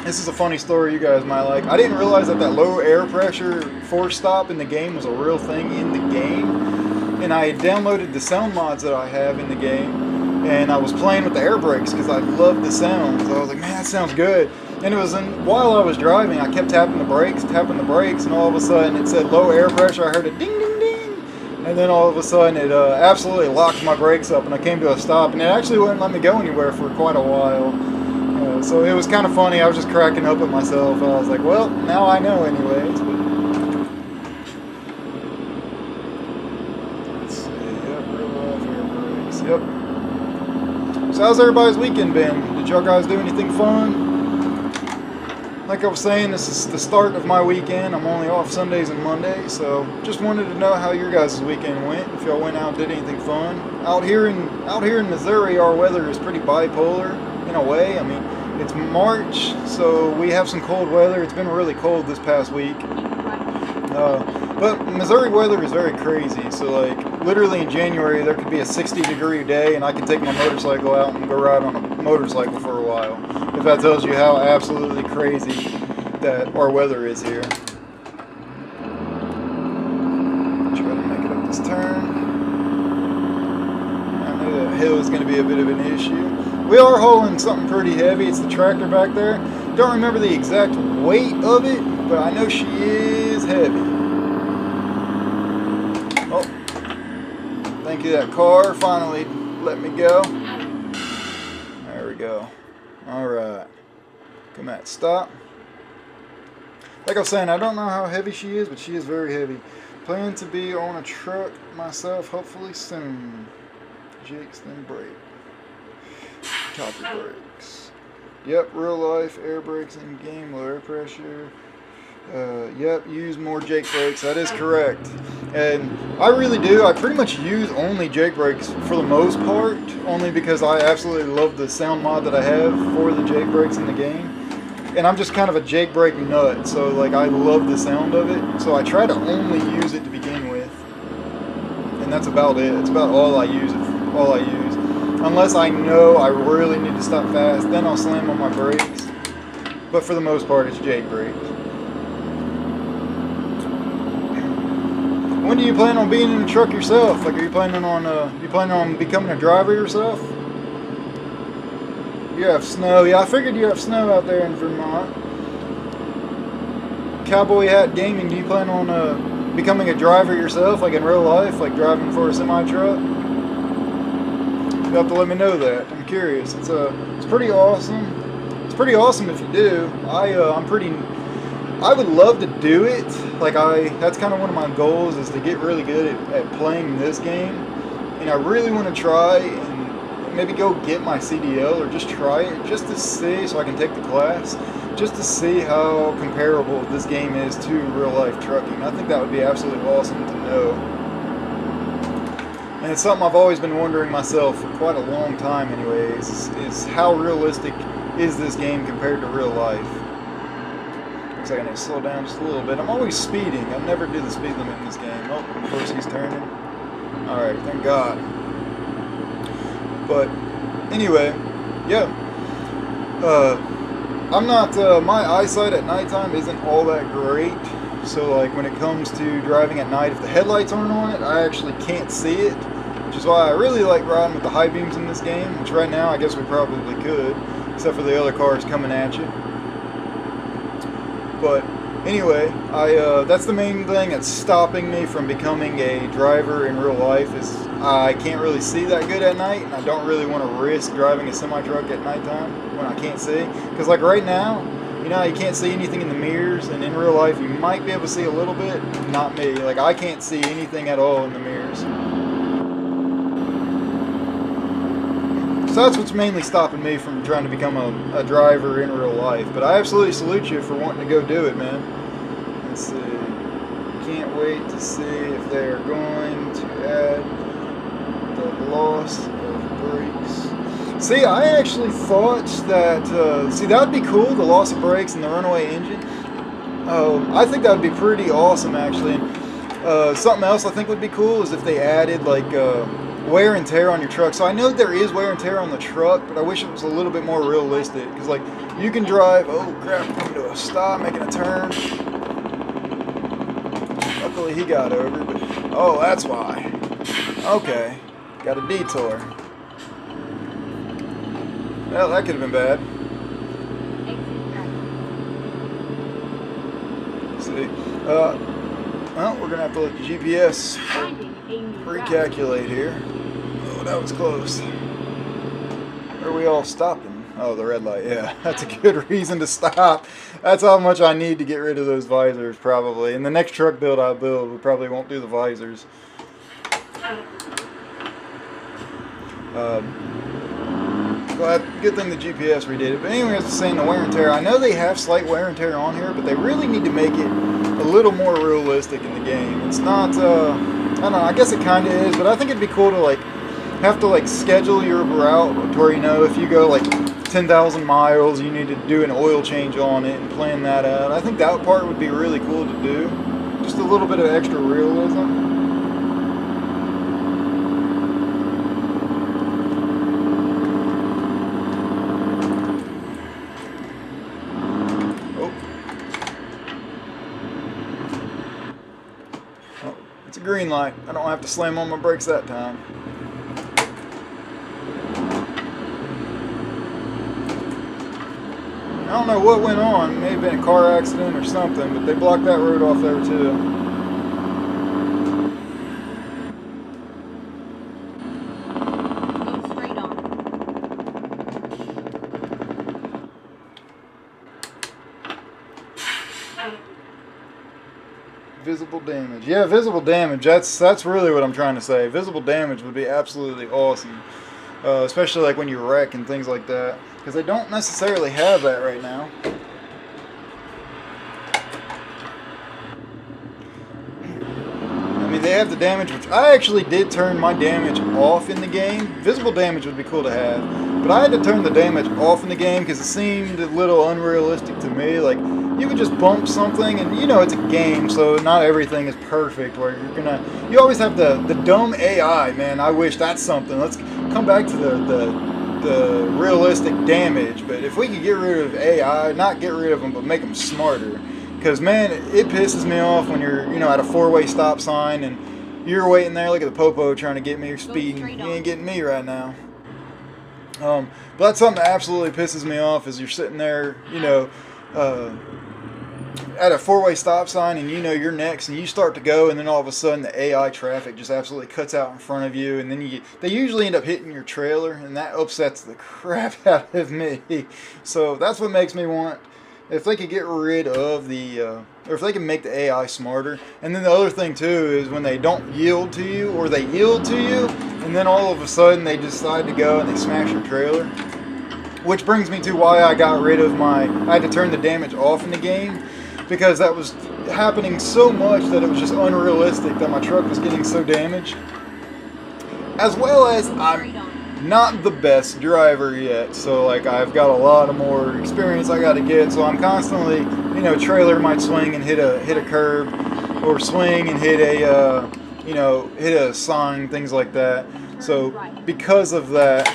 This is a funny story you guys might like. I didn't realize that low air pressure force stop in the game was a real thing in the game. And I had downloaded the sound mods that I have in the game. And I was playing with the air brakes because I loved the sound. So I was like, man, that sounds good. And it was while I was driving, I kept tapping the brakes, and all of a sudden it said low air pressure. I heard a ding, ding, ding. And then all of a sudden it absolutely locked my brakes up and I came to a stop. And it actually wouldn't let me go anywhere for quite a while. So it was kind of funny. I was just cracking up at myself. I was like, well, now I know anyways. Let's see. Yep, real off air brakes. Yep. So how's everybody's weekend been? Did y'all guys do anything fun? Like I was saying, this is the start of my weekend. I'm only off Sundays and Mondays, so just wanted to know how your guys' weekend went. If y'all went out and did anything fun. Out here in Missouri, our weather is pretty bipolar in a way. I mean, it's March, so we have some cold weather. It's been really cold this past week. But Missouri weather is very crazy. So like literally in January there could be a 60-degree day and I could take my motorcycle out and go ride on a motorcycle for a while. If that tells you how absolutely crazy that our weather is here. Try to make it up this turn. I know that hill is going to be a bit of an issue. We are hauling something pretty heavy. It's the tractor back there. Don't remember the exact weight of it, but I know she is heavy. Oh, thank you. That car finally let me go. There we go. All right. Come at stop. Like I was saying, I don't know how heavy she is, but she is very heavy. Plan to be on a truck myself, hopefully soon. Jakes, then brake. Copy brakes. Yep, real life air brakes in game, low air pressure. Yep, use more Jake brakes. That is correct. And I really do. I pretty much use only Jake brakes for the most part, only because I absolutely love the sound mod that I have for the Jake brakes in the game. And I'm just kind of a Jake brake nut, so like I love the sound of it. So I try to only use it to begin with, and that's about it. It's about all I use. Unless I know I really need to stop fast, then I'll slam on my brakes. But for the most part, it's Jake brakes. When do you plan on being in a truck yourself? Like, are you planning on becoming a driver yourself? You have snow. Yeah, I figured you have snow out there in Vermont. Cowboy Hat Gaming, do you plan on becoming a driver yourself, like in real life, like driving for a semi-truck? You have to let me know that. I'm curious. It's pretty awesome. It's pretty awesome if you do. I would love to do it. Like that's kind of one of my goals, is to get really good at playing this game. And I really want to try and maybe go get my CDL, or just try it just to see, so I can take the class, just to see how comparable this game is to real life trucking. I think that would be absolutely awesome to know. And it's something I've always been wondering myself for quite a long time anyways, is how realistic is this game compared to real life? Looks like I need to slow down just a little bit. I'm always speeding. I never do the speed limit in this game. Oh, of course he's turning. Alright, thank God. But, anyway, yeah. I'm not, my eyesight at nighttime isn't all that great. So, like, when it comes to driving at night, if the headlights aren't on it, I actually can't see it. Which is why I really like riding with the high beams in this game. Which right now, I guess we probably could. Except for the other cars coming at you. But anyway, that's the main thing that's stopping me from becoming a driver in real life is I can't really see that good at night, and I don't really want to risk driving a semi-truck at nighttime when I can't see. Because like right now, you know, you can't see anything in the mirrors, and in real life you might be able to see a little bit. Not me. Like I can't see anything at all in the mirrors. So that's what's mainly stopping me from trying to become a driver in real life. But I absolutely salute you for wanting to go do it, man. Let's see. Can't wait to see if they're going to add the loss of brakes. See, I actually thought that, see, that would be cool, the loss of brakes and the runaway engine. I think that would be pretty awesome, actually. And, something else I think would be cool is if they added, like, wear and tear on your truck. So I know there is wear and tear on the truck, but I wish it was a little bit more realistic. Because, like, you can drive, oh crap, coming to a stop, making a turn. Luckily he got over, but, oh, that's why. Okay, got a detour. Well, that could have been bad. Let's see. Well, we're going to have to let the GPS recalculate here. Oh, that was close. Where are we all stopping? Oh, the red light. Yeah, that's a good reason to stop. That's how much I need to get rid of those visors, probably. And the next truck build I build, we probably won't do the visors. Good thing the GPS redid it. But anyway, as I was saying, the wear and tear. I know they have slight wear and tear on here, but they really need to make it a little more realistic in the game. It's not, I don't know, I guess it kind of is, but I think it'd be cool to, like, have to, like, schedule your route to where, you know, if you go, like, 10,000 miles, you need to do an oil change on it and plan that out. I think that part would be really cool to do. Just a little bit of extra realism. It's a green light. I don't have to slam on my brakes that time. I don't know what went on. It may have been a car accident or something, but they blocked that road off there too. Go straight on. Visible damage. Yeah, visible damage. That's really what I'm trying to say. Visible damage would be absolutely awesome. Especially like when you wreck and things like that. Because they don't necessarily have that right now. I mean, they have the damage, which I actually did turn my damage off in the game. Visible damage would be cool to have. But I had to turn the damage off in the game because it seemed a little unrealistic to me. Like, you could just bump something, and you know it's a game, so not everything is perfect. Where you always have the dumb AI, man. I wish that's something. Let's come back to the realistic damage. But if we could get rid of AI, not get rid of them, but make them smarter. Because man, it pisses me off when you're at a four-way stop sign and you're waiting there. Look at the popo trying to get me. You're speeding. You ain't getting me right now. But that's something that absolutely pisses me off. Is you're sitting there, at a four-way stop sign and you're next and you start to go and then all of a sudden the AI traffic just absolutely cuts out in front of you and then they usually end up hitting your trailer and that upsets the crap out of me. So that's what makes me want, if they could get rid of or if they can make the AI smarter. And then the other thing too is when they don't yield to you or they yield to you and then all of a sudden they decide to go and they smash your trailer. Which brings me to why I got rid of I had to turn the damage off in the game, because that was happening so much that it was just unrealistic that my truck was getting so damaged. as well as Go I'm straight on. not the best driver yet, so like I've got a lot of more experience I got to get. So I'm constantly, you know, trailer might swing and hit a curb, or swing and hit a you know, hit a sign, things like that. So because of that,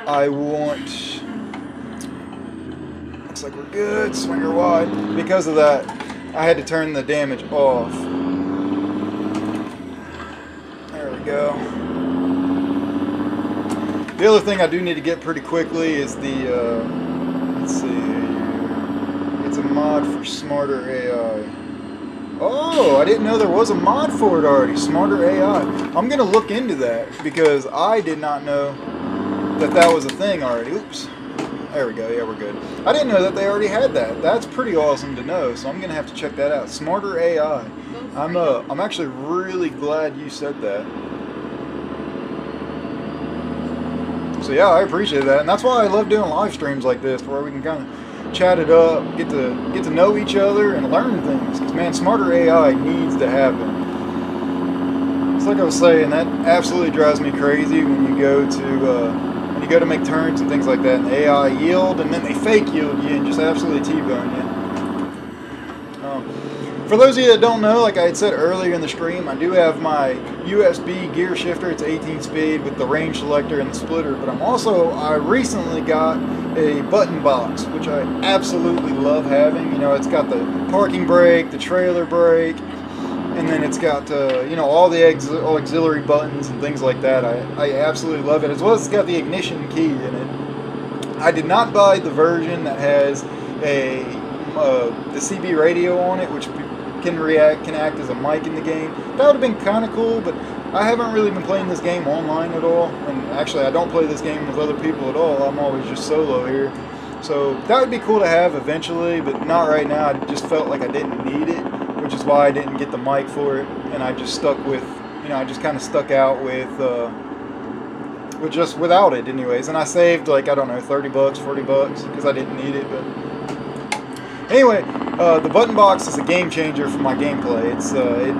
I want. Looks like we're good. Swinger wide. Because of that, I had to turn the damage off. There we go. The other thing I do need to get pretty quickly is the, let's see here. It's a mod for Smarter AI. Oh, I didn't know there was a mod for it already, Smarter AI. I'm going to look into that because I did not know that that was a thing already. Oops. There we go. Yeah, we're good. I didn't know that they already had that. That's pretty awesome to know, so I'm going to have to check that out. Smarter AI. I'm actually really glad you said that. So yeah, I appreciate that, and that's why I love doing live streams like this, where we can kind of chat it up, get to know each other, and learn things. Because man, Smarter AI needs to happen. It's like I was saying, that absolutely drives me crazy when you go to make turns and things like that, and the AI yield, and then they fake yield you and just absolutely T-bone you. For those of you that don't know, like I had said earlier in the stream, I do have my USB gear shifter. It's 18 speed with the range selector and the splitter, but I recently got a button box, which I absolutely love having. You know, it's got the parking brake, the trailer brake, and then it's got, you know, all the auxiliary buttons and things like that. I absolutely love it, as well as it's got the ignition key in it. I did not buy the version that has the CB radio on it, which can act as a mic in the game. That would have been kind of cool, but I haven't really been playing this game online at all, and actually I don't play this game with other people at all. I'm always just solo here. So that would be cool to have eventually, but not right now. I just felt like I didn't need it, which is why I didn't get the mic for it, and I just stuck with, you know, I just kind of stuck out with just without it anyways. And I saved like, I don't know, 30 bucks, 40 bucks, because I didn't need it. But anyway, the button box is a game changer for my gameplay. It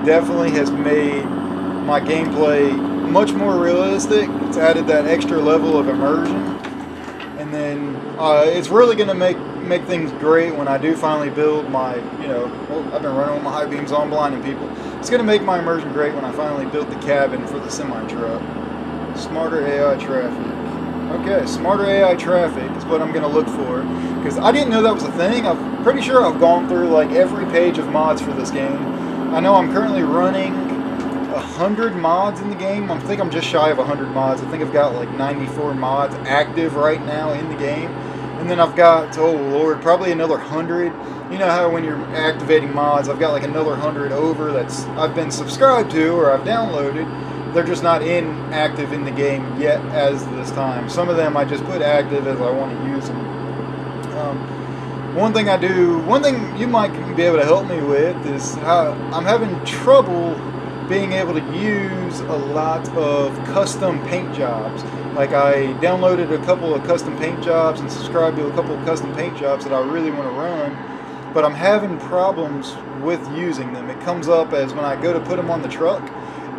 definitely has made my gameplay much more realistic. It's added that extra level of immersion, and then it's really going to make things great when I do finally build my, you know, well, I've been running with my high beams on, blinding people. It's going to make my immersion great when I finally build the cabin for the semi-truck. Smarter AI traffic. Okay, Smarter AI traffic is what I'm going to look for, because I didn't know that was a thing. I'm pretty sure I've gone through like every page of mods for this game. I know I'm currently running 100 mods in the game. I think I'm just shy of 100 mods. I think I've got like 94 mods active right now in the game. And then I've got, oh lord, probably another 100. You know how when you're activating mods, I've got like another 100 over that's I've been subscribed to or I've downloaded. They're just not active in the game yet as this time. Some of them I just put active as I want to use them. One thing you might be able to help me with is how I'm having trouble being able to use a lot of custom paint jobs. Like I downloaded a couple of custom paint jobs and subscribed to a couple of custom paint jobs that I really want to run, but I'm having problems with using them. It comes up as when I go to put them on the truck,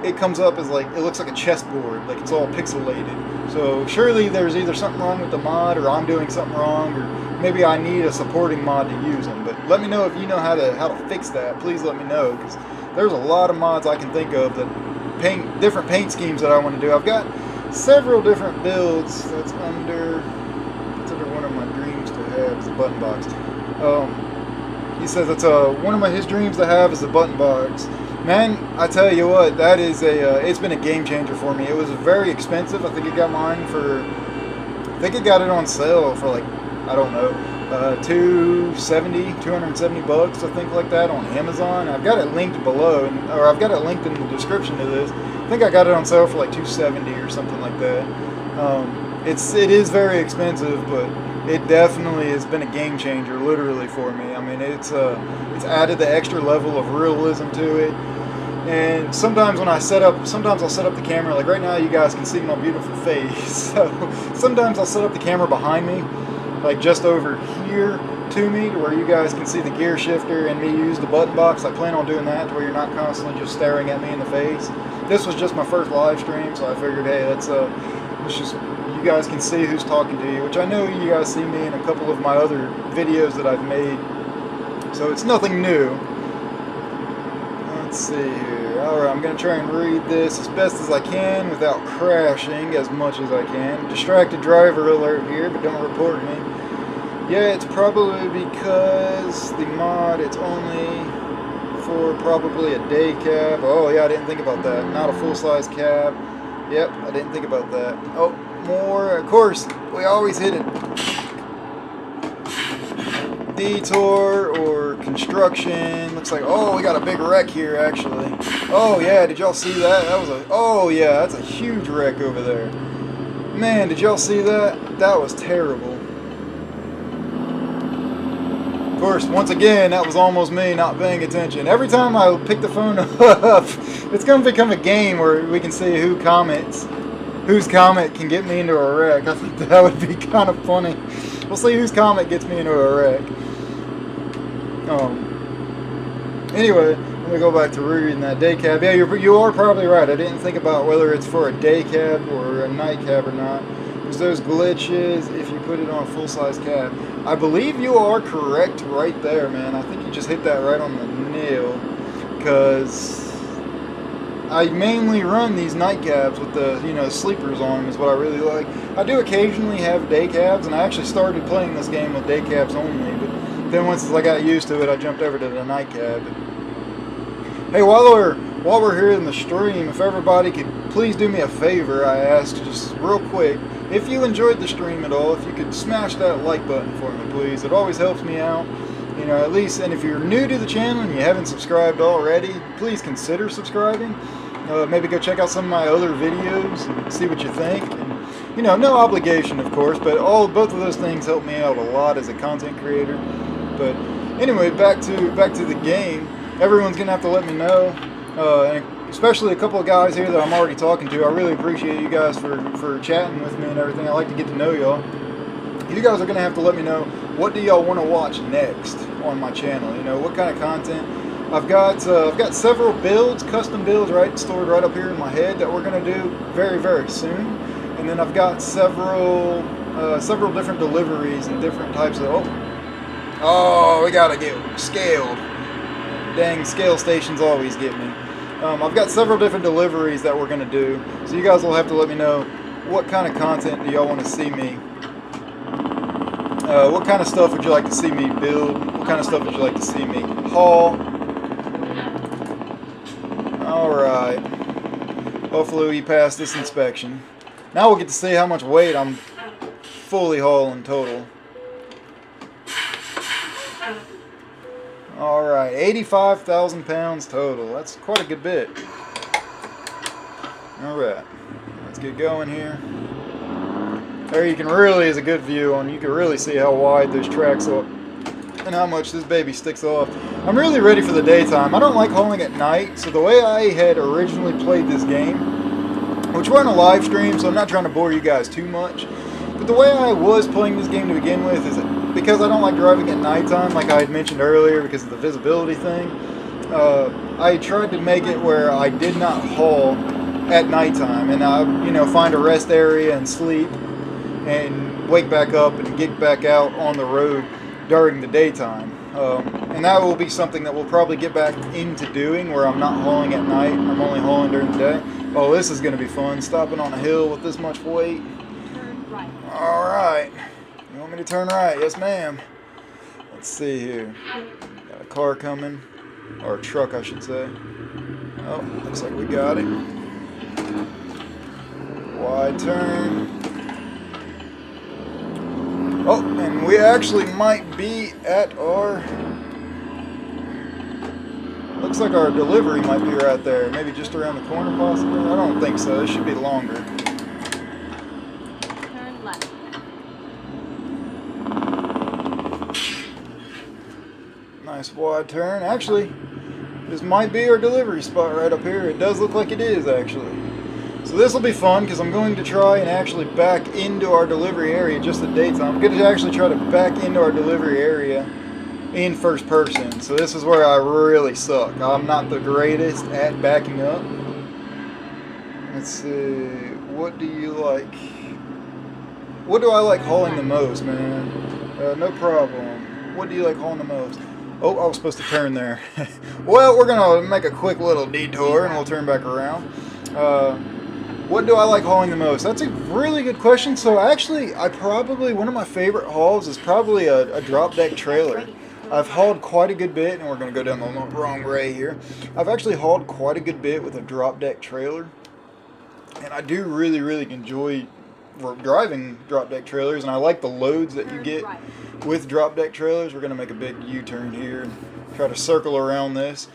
it comes up as like, it looks like a chessboard, like it's all pixelated. So surely there's either something wrong with the mod, or I'm doing something wrong, or maybe I need a supporting mod to use them. But let me know if you know how to fix that. Please let me know, because there's a lot of mods I can think of that different paint schemes that I want to do. I've got several different builds. That's under one of my dreams to have is a button box. He says that's one of his dreams to have is a button box. Man, I tell you what, that is it's been a game changer for me. It was very expensive. I think it got it on sale for like, I don't know, 270 bucks, I think, like that, on Amazon. I've got it linked below, or I've got it linked in the description of this. I think I got it on sale for like 270 or something like that. It is very expensive, but it definitely has been a game changer, literally, for me. I mean, it's added the extra level of realism to it. And sometimes I'll set up the camera, like right now you guys can see my beautiful face. So sometimes I'll set up the camera behind me, like just over here to me, to where you guys can see the gear shifter and me use the button box. I plan on doing that to where you're not constantly just staring at me in the face. this was just my first live stream, so I figured, hey, let's just, you guys can see who's talking to you, which I know you guys see me in a couple of my other videos that I've made, so it's nothing new. Let's see here. Alright, I'm going to try and read this as best as I can without crashing as much as I can. Distracted driver alert here, but don't report me. Yeah, it's probably because the mod, it's only for probably a day cab. Oh yeah, I didn't think about that. Not a full-size cab. Yep, I didn't think about that. Oh, more. Of course, we always hit it. Detour or construction. Looks like, oh, we got a big wreck here actually. Oh yeah, did y'all see that? That was a, oh yeah, that's a huge wreck over there. Man, did y'all see that? That was terrible. Of course, once again, that was almost me not paying attention. Every time I pick the phone up, it's going to become a game where we can see who comments, whose comment can get me into a wreck. I think that would be kind of funny. We'll see whose comment gets me into a wreck. Anyway, let me go back to reading that day cab. Yeah, you are probably right. I didn't think about whether it's for a day cab or a night cab or not. There's those glitches if you put it on a full-size cab. I believe you are correct right there, man. I think you just hit that right on the nail. Because I mainly run these night cabs with the, you know, sleepers on them is what I really like. I do occasionally have day cabs, and I actually started playing this game with day cabs only. But then once I got used to it, I jumped over to the night cab. Hey, while we're here in the stream, if everybody could please do me a favor, I ask just real quick. If you enjoyed the stream at all, if you could smash that like button for me, please. It always helps me out. You know, at least, and if you're new to the channel and you haven't subscribed already, please consider subscribing. Maybe go check out some of my other videos and see what you think. And, you know, no obligation, of course, but both of those things help me out a lot as a content creator. But anyway, back to the game. Everyone's gonna have to let me know, and especially a couple of guys here that I'm already talking to. I really appreciate you guys for chatting with me and everything. I like to get to know y'all. You guys are gonna have to let me know, what do y'all want to watch next on my channel? You know, what kind of content? I've got several builds, custom builds, stored right up here in my head that we're gonna do very, very soon. And then I've got several different deliveries and different types of. Oh, we gotta get scaled. Dang, scale stations always get me. I've got several different deliveries that we're gonna do, so you guys will have to let me know what kind of content do y'all want to see me. What kind of stuff would you like to see me build? What kind of stuff would you like to see me haul? Alright. Hopefully we pass this inspection. Now we'll get to see how much weight I'm fully hauling total. Alright, 85,000 pounds total. That's quite a good bit. Alright, let's get going here. There you can really, is a good view on, you can really see how wide those tracks are and how much this baby sticks off. I'm really ready for the daytime. I don't like hauling at night, so the way I had originally played this game, which we're on a live stream, so I'm not trying to bore you guys too much, but the way I was playing this game to begin with is because I don't like driving at nighttime, like I had mentioned earlier, because of the visibility thing. I tried to make it where I did not haul at nighttime, and I, you know, find a rest area and sleep, and wake back up and get back out on the road during the daytime. And that will be something that we'll probably get back into doing, where I'm not hauling at night, I'm only hauling during the day. Oh, this is going to be fun, stopping on a hill with this much weight. Turn right. Alright. You want me to turn right? Yes, ma'am. Let's see here. Got a car coming. Or a truck, I should say. Oh, looks like we got it. Wide turn. Oh, and we actually might be at our... Looks like our delivery might be right there. Maybe just around the corner, possibly? I don't think so. This should be longer. Turn left. Nice wide turn. Actually, this might be our delivery spot right up here. It does look like it is, actually. So this will be fun, because I'm going to try and actually back into our delivery area just at daytime. I'm going to actually try to back into our delivery area in first person. So this is where I really suck. I'm not the greatest at backing up. Let's see. What do you like? What do I like hauling the most, man? No problem. What do you like hauling the most? Oh, I was supposed to turn there. Well, we're going to make a quick little detour and we'll turn back around. What do I like hauling the most? That's a really good question. So actually, one of my favorite hauls is probably a drop deck trailer. I've hauled quite a good bit, and we're going to go down the wrong way here. I've actually hauled quite a good bit with a drop deck trailer. And I do really, really enjoy driving drop deck trailers, and I like the loads that you get with drop deck trailers. We're going to make a big U-turn here and try to circle around this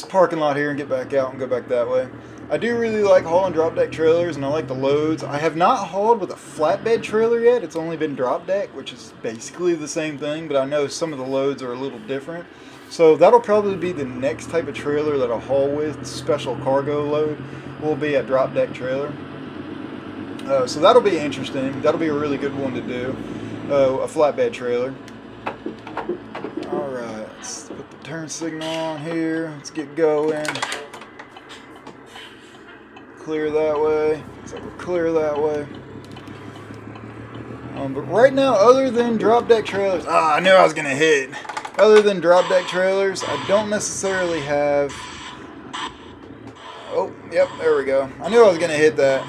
parking lot here and get back out and go back that way. I do really like hauling drop deck trailers, and I like the loads. I have not hauled with a flatbed trailer yet. It's only been drop deck, which is basically the same thing, but I know some of the loads are a little different. So that'll probably be the next type of trailer that I'll haul with. Special cargo load will be a drop deck trailer. So that'll be interesting. That'll be a really good one to do. A flatbed trailer. Alright, let's put the turn signal on here. Let's get going. Clear that way. Looks like we're clear that way. But right now, other than drop deck trailers, I knew I was going to hit. Other than drop deck trailers, I don't necessarily have... Oh, yep, there we go. I knew I was going to hit that.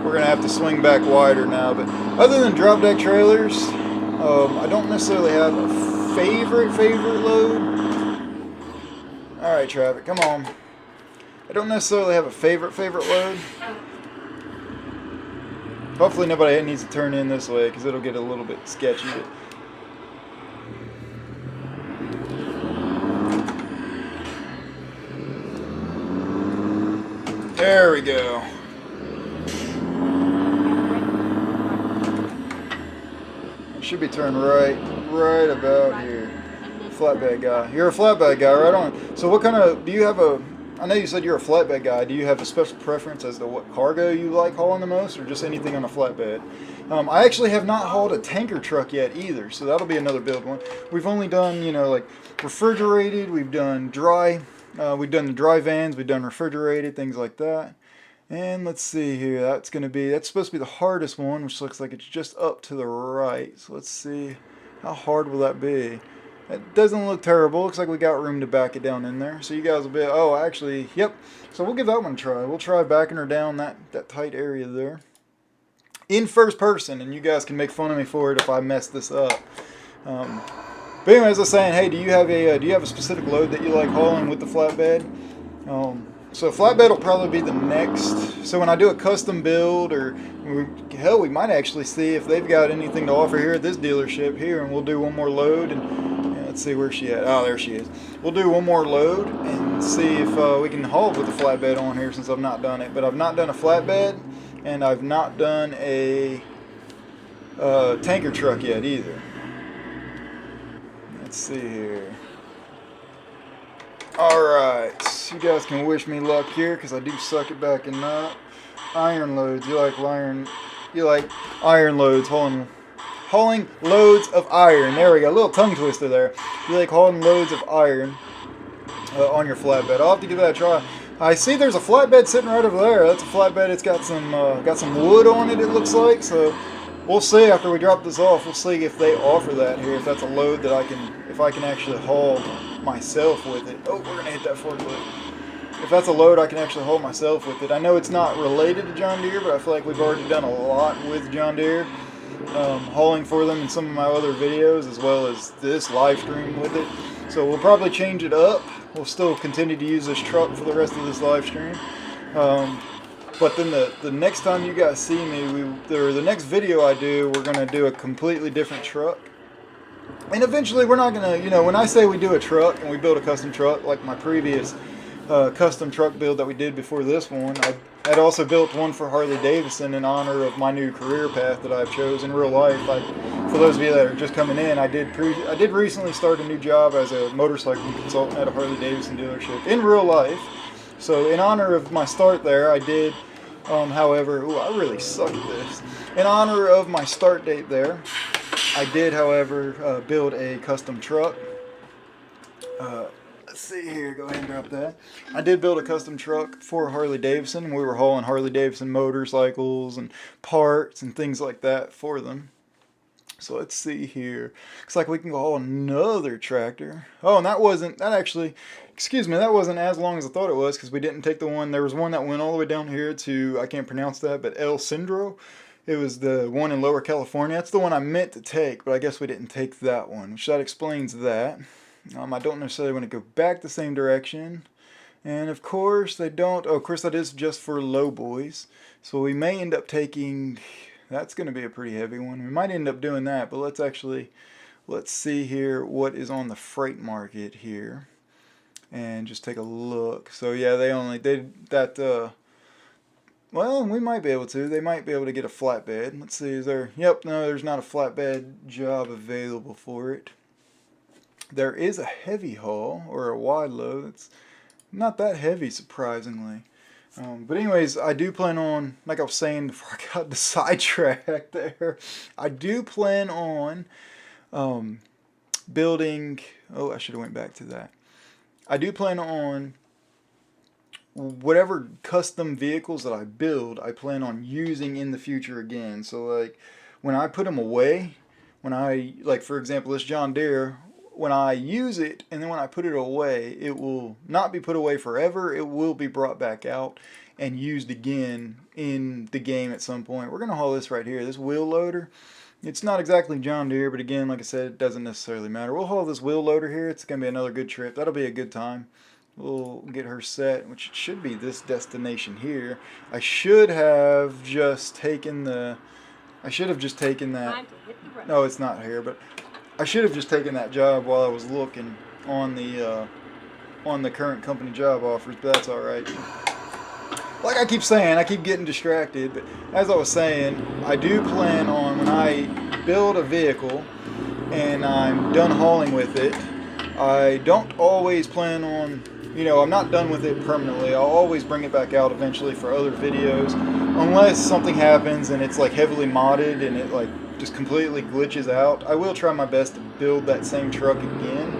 We're going to have to swing back wider now. But other than drop deck trailers, I don't necessarily have a favorite load. Alright, traffic, come on. I don't necessarily have a favorite load. Hopefully nobody needs to turn in this way, because it'll get a little bit sketchy. There we go. Should be turned right about here. Flatbed guy. You're a flatbed guy, right on. So what kind of, do you have I know you said you're a flatbed guy. Do you have a special preference as to what cargo you like hauling the most, or just anything on a flatbed? I actually have not hauled a tanker truck yet either, so that'll be another build one. We've only done, like refrigerated, we've done dry, we've done the dry vans, we've done refrigerated, things like that. And let's see here, that's supposed to be the hardest one, which looks like it's just up to the right. So let's see, how hard will that be? It doesn't look terrible. Looks like we got room to back it down in there. So you guys will be, oh, actually, yep. So we'll give that one a try. We'll try backing her down that tight area there. In first person, and you guys can make fun of me for it if I mess this up. But anyway, as I was saying, hey, do you have a specific load that you like hauling with the flatbed? So flatbed will probably be the next. So when I do a custom build, or hell, we might actually see if they've got anything to offer here at this dealership here, and we'll do one more load. And let's see, where's she at? Oh, there she is. We'll do one more load and see if we can haul with the flatbed on here, since I've not done it. But I've not done a flatbed, and I've not done a tanker truck yet either. Let's see here. Alright, you guys can wish me luck here, because I do suck at backing up. Iron loads, you like iron loads, hauling loads of iron. There we go, a little tongue twister there. You like hauling loads of iron on your flatbed. I'll have to give that a try. I see there's a flatbed sitting right over there. That's a flatbed, it's got some wood on it, it looks like, so we'll see after we drop this off. We'll see if they offer that here, if that's a load that if I can actually haul myself with it. Oh, we're gonna hit that forklift. If that's a load I can actually haul myself with it. I know it's not related to John Deere, but I feel like we've already done a lot with John Deere, hauling for them in some of my other videos, as well as this live stream with it. So we'll probably change it up. We'll still continue to use this truck for the rest of this live stream. But then the next time you guys see me, the next video I do, we're going to do a completely different truck. And eventually we're not going to, when I say we do a truck and we build a custom truck, like my previous custom truck build that we did before this one, I'd also built one for Harley Davidson in honor of my new career path that I've chosen in real life. For those of you that are just coming in, I did recently start a new job as a motorcycle consultant at a Harley Davidson dealership in real life. So in honor of my start there, I did, however, I really suck at this. In honor of my start date there, I did, however, build a custom truck. Let's see here. Go ahead and drop that. I did build a custom truck for Harley Davidson. We were hauling Harley Davidson motorcycles and parts and things like that for them. So let's see here. Looks like we can haul another tractor. Oh, and that wasn't as long as I thought it was, because we didn't take the one. There was one that went all the way down here to, I can't pronounce that, but El Cindro. It was the one in Lower California. That's the one I meant to take, but I guess we didn't take that one, which that explains that. I don't necessarily want to go back the same direction. And of course they don't. Oh, of course that is just for low boys. So we may end up taking, that's going to be a pretty heavy one. We might end up doing that, but let's see here what is on the freight market here. And just take a look. So yeah, they did that, well, we might be able to. They might be able to get a flatbed. Let's see, is there, yep, no, there's not a flatbed job available for it. There is a heavy haul, or a wide load. It's not that heavy, surprisingly. But anyways, I do plan on, like I was saying before I got the sidetrack there, I do plan on building, oh, I should have went back to that. I do plan on whatever custom vehicles that I build, I plan on using in the future again. So like when I put them away, like for example this John Deere, when I use it and then when I put it away, it will not be put away forever. It will be brought back out and used again in the game at some point. We're going to haul this right here, this wheel loader. It's not exactly John Deere, but again, like I said, it doesn't necessarily matter. We'll haul this wheel loader here. It's going to be another good trip. That'll be a good time. We'll get her set, which should be this destination here. I should have just taken that. No, it's not here, but I should have just taken that job while I was looking on the current company job offers, but that's all right. Like I keep saying, I keep getting distracted, but as I was saying, I do plan on, when I build a vehicle and I'm done hauling with it, I don't always plan on, I'm not done with it permanently. I'll always bring it back out eventually for other videos, unless something happens and it's like heavily modded and it like just completely glitches out. I will try my best to build that same truck again.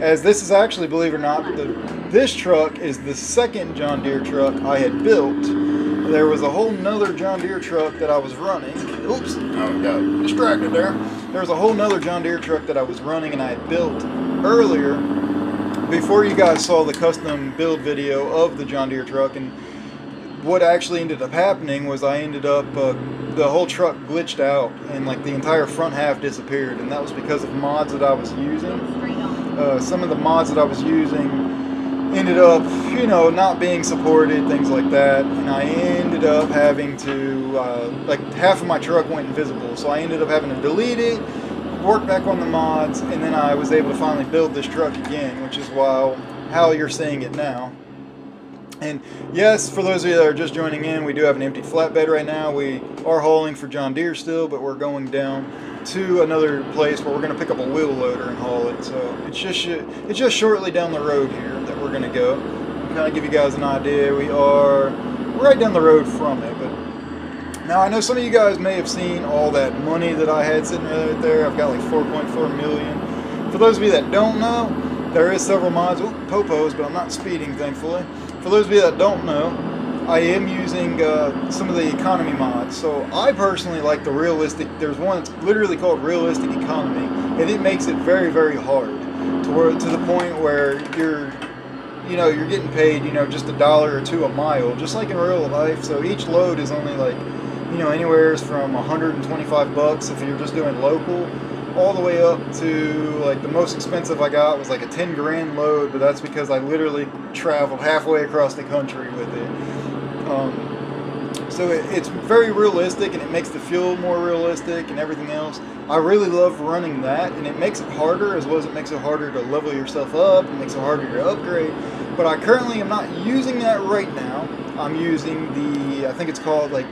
As this is actually, believe it or not, this truck is the second John Deere truck I had built. There was a whole nother John Deere truck that I was running. Oops, I got distracted there. There was a whole nother John Deere truck that I was running and I had built earlier, before you guys saw the custom build video of the John Deere truck. And what actually ended up happening was I ended up, the whole truck glitched out and like the entire front half disappeared, and that was because of mods that I was using. Some of the mods that I was using ended up, not being supported, things like that, and I ended up having to, like half of my truck went invisible, so I ended up having to delete it, work back on the mods, and then I was able to finally build this truck again, which is how you're seeing it now. And yes, for those of you that are just joining in, we do have an empty flatbed right now. We are hauling for John Deere still, but we're going down to another place where we're going to pick up a wheel loader and haul it. So it's just shortly down the road here that we're going to go. Kind of give you guys an idea. We're right down the road from it. But now I know some of you guys may have seen all that money that I had sitting right there. I've got like 4.4 million. For those of you that don't know, there is several mods. Oh, popos, but I'm not speeding, thankfully. For those of you that don't know, I am using some of the economy mods. So I personally like the realistic. There's one that's literally called Realistic Economy, and it makes it very, very hard to the point where you're getting paid, just $1 or $2 a mile, just like in real life. So each load is only like, anywhere from 125 bucks if you're just doing local, all the way up to like the most expensive I got was like a 10 grand load, but that's because I literally traveled halfway across the country with it. So it's very realistic, and it makes the fuel more realistic and everything else. I really love running that, and it makes it harder, as well as it makes it harder to level yourself up. It makes it harder to upgrade. But I currently am not using that right now. I'm using I think it's called like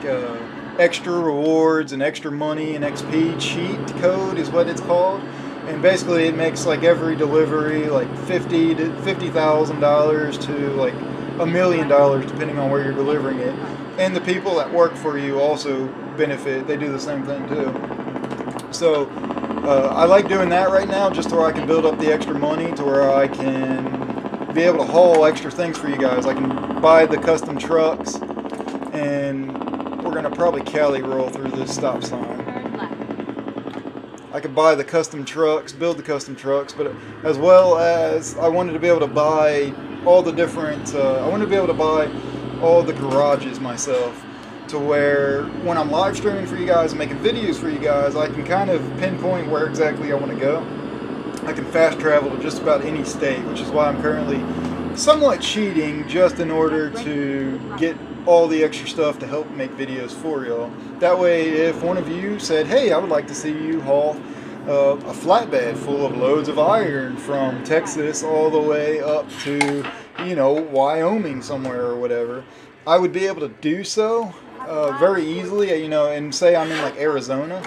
extra rewards and extra money and XP cheat code is what it's called. And basically it makes like every delivery like $50,000 to like $1 million, depending on where you're delivering it. And the people that work for you also benefit. They do the same thing too. So I like doing that right now just so I can build up the extra money to where I can be able to haul extra things for you guys. I can buy the custom trucks, and we're going to probably Cali roll through this stop sign. Turn left. I could buy the custom trucks, build the custom trucks, but as well as I wanted to be able to buy all the different, I wanted to be able to buy all the garages myself, to where when I'm live streaming for you guys and making videos for you guys, I can kind of pinpoint where exactly I want to go. I can fast travel to just about any state, which is why I'm currently somewhat cheating just in order to get all the extra stuff to help make videos for y'all. That way, if one of you said, hey, I would like to see you haul a flatbed full of loads of iron from Texas all the way up to, you know, Wyoming somewhere or whatever, I would be able to do so very easily, you know, and say I'm in like Arizona,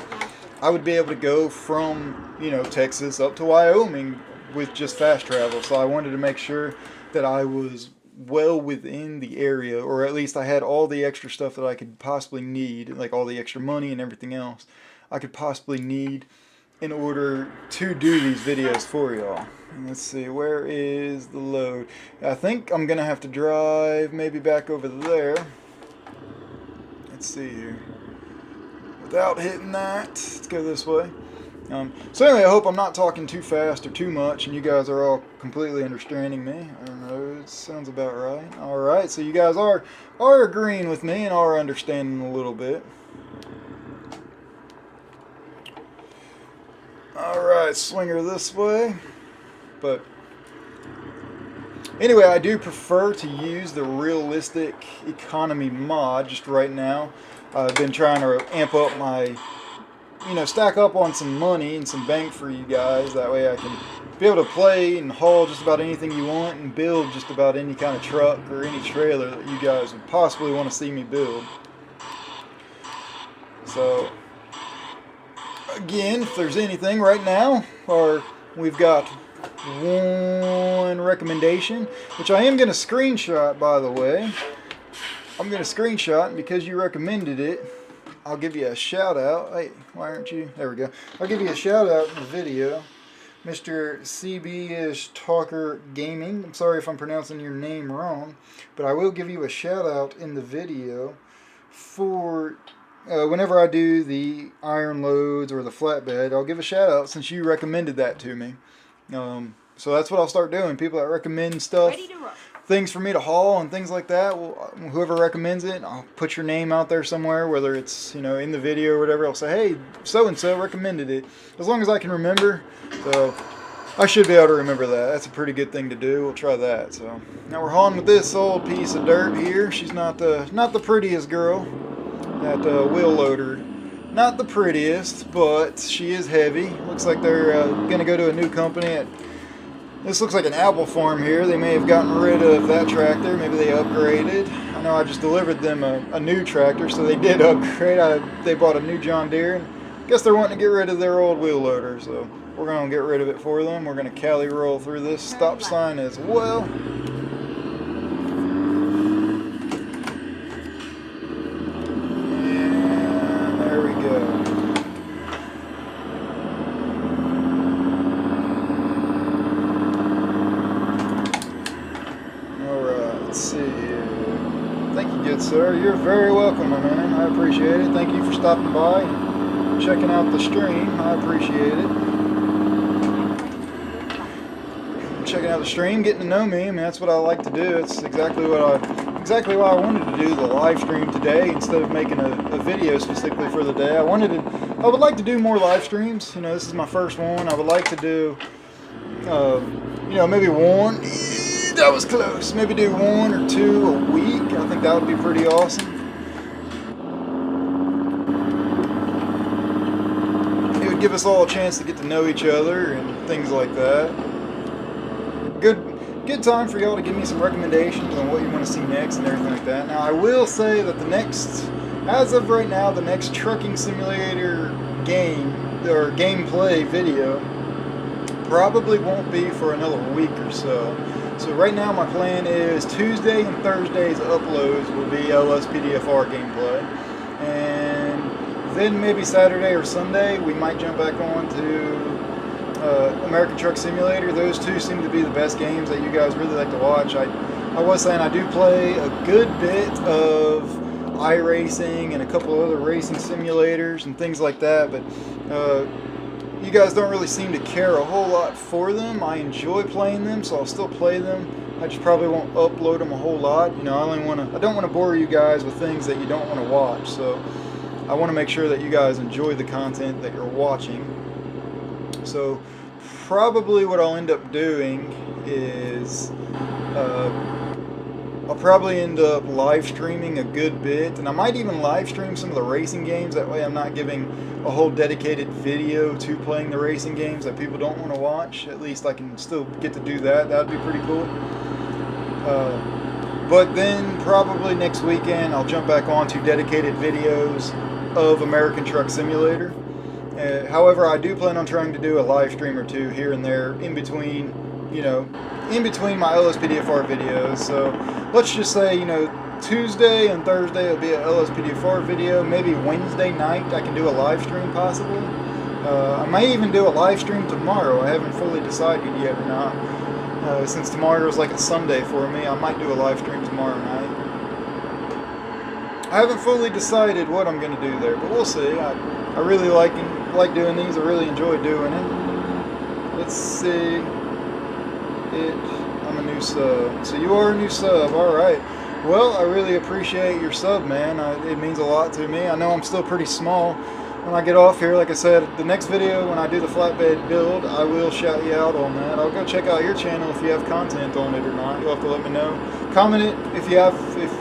I would be able to go from, you know, Texas up to Wyoming with just fast travel. So I wanted to make sure that I was well within the area, or at least I had all the extra stuff that I could possibly need, like all the extra money and everything else I could possibly need in order to do these videos for y'all. Let's see, where is the load? I think I'm gonna have to drive maybe back over there. Let's see here. Without hitting that, let's go this way. So anyway, I hope I'm not talking too fast or too much and you guys are all completely understanding me. I don't know, it sounds about right. Alright, so you guys are agreeing with me and are understanding a little bit. Alright, swinger this way. But anyway, I do prefer to use the realistic economy mod just right now. I've been trying to amp up my, you know, stack up on some money and some bank for you guys. That way I can be able to play and haul just about anything you want and build just about any kind of truck or any trailer that you guys would possibly want to see me build. So again, if there's anything right now, or we've got one recommendation, which I am going to screenshot, by the way. I'm going to screenshot, and because you recommended it, I'll give you a shout out. Hey, why aren't you? There we go. I'll give you a shout out in the video. Mr. CB Talker Gaming. I'm sorry if I'm pronouncing your name wrong, but I will give you a shout out in the video for whenever I do the iron loads or the flatbed. I'll give a shout out since you recommended that to me. So that's what I'll start doing. People that recommend stuff, things for me to haul and things like that, well, whoever recommends it, I'll put your name out there somewhere, whether it's, you know, in the video or whatever. I'll say, hey, so-and-so recommended it. As long as I can remember. So I should be able to remember that. That's a pretty good thing to do. We'll try that. So now we're hauling with this old piece of dirt here. She's not the prettiest girl. That wheel loader. Not the prettiest, but she is heavy. Looks like they're going to go to a new company. This looks like an apple farm here. They may have gotten rid of that tractor. Maybe they upgraded. I know I just delivered them a new tractor, so they did upgrade. They bought a new John Deere. And I guess they're wanting to get rid of their old wheel loader, so we're going to get rid of it for them. We're going to Cali roll through this stop sign as well. Sir, you're very welcome, my man. I appreciate it. Thank you for stopping by and checking out the stream. I appreciate it. Checking out the stream, getting to know me. I mean, that's what I like to do. It's exactly why I wanted to do the live stream today instead of making a video specifically for the day. I would like to do more live streams. You know, this is my first one. I would like to do, you know, maybe one. That was close. Maybe do 1 or 2 a week. I think that would be pretty awesome. It would give us all a chance to get to know each other and things like that. Good time for y'all to give me some recommendations on what you want to see next and everything like that. Now, I will say that as of right now, the next trucking simulator game or gameplay video probably won't be for another week or so. So right now my plan is Tuesday and Thursday's uploads will be LSPDFR gameplay. And then maybe Saturday or Sunday we might jump back on to American Truck Simulator. Those two seem to be the best games that you guys really like to watch. I was saying I do play a good bit of iRacing and a couple of other racing simulators and things like that, but you guys don't really seem to care a whole lot for them. I enjoy playing them, so I'll still play them. I just probably won't upload them a whole lot. You know, I don't want to bore you guys with things that you don't want to watch. So I want to make sure that you guys enjoy the content that you're watching. So probably what I'll end up doing is I'll probably end up live streaming a good bit, and I might even live stream some of the racing games. That way I'm not giving a whole dedicated video to playing the racing games that people don't want to watch. At least I can still get to do that. That would be pretty cool. But then probably next weekend I'll jump back onto dedicated videos of American Truck Simulator. However, I do plan on trying to do a live stream or two here and there in between, in between my LSPDFR videos. So let's just say, Tuesday and Thursday will be an LSPDFR video. Maybe Wednesday night I can do a live stream possibly. I may even do a live stream tomorrow. I haven't fully decided yet or not. Since tomorrow is like a Sunday for me, I might do a live stream tomorrow night. I haven't fully decided what I'm going to do there, but we'll see. I really like doing these. I really enjoy doing it. Let's see. I'm a new sub. So you are a new sub. All right. Well, I really appreciate your sub, man. It means a lot to me. I know I'm still pretty small. When I get off here, like I said, the next video when I do the flatbed build, I will shout you out on that. I'll go check out your channel if you have content on it or not. You'll have to let me know. Comment it if you have.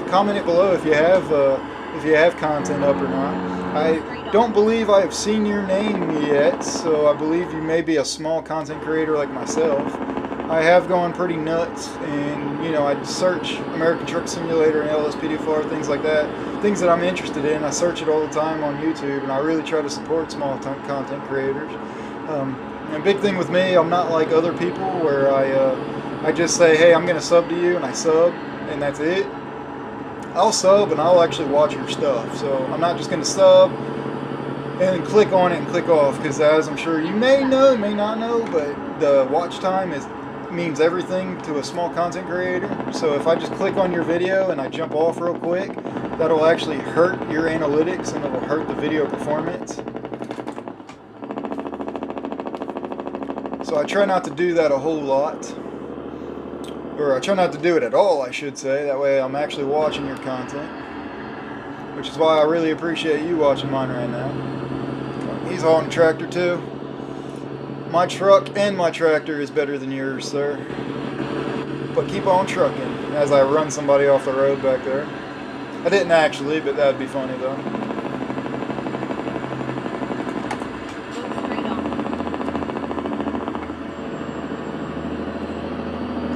Comment it below if you have content up or not. I don't believe I have seen your name yet, so I believe you may be a small content creator like myself. I have gone pretty nuts, and I search American Truck Simulator and LSPDFR, things like that, things that I'm interested in. I search it all the time on YouTube, and I really try to support small content creators. And a big thing with me, I'm not like other people where I just say, hey, I'm going to sub to you, and I sub, and that's it. I'll sub, and I'll actually watch your stuff. So I'm not just going to sub and click on it and click off, because as I'm sure you may know, may not know, but the watch time means everything to a small content creator. So if I just click on your video and I jump off real quick, that'll actually hurt your analytics and it'll hurt the video performance. So I try not to do that a whole lot, or I try not to do it at all, I should say. That way I'm actually watching your content, which is why I really appreciate you watching mine right now. He's hauling a tractor too. My truck and my tractor is better than yours, sir. But keep on trucking as I run somebody off the road back there. I didn't actually, but that'd be funny though.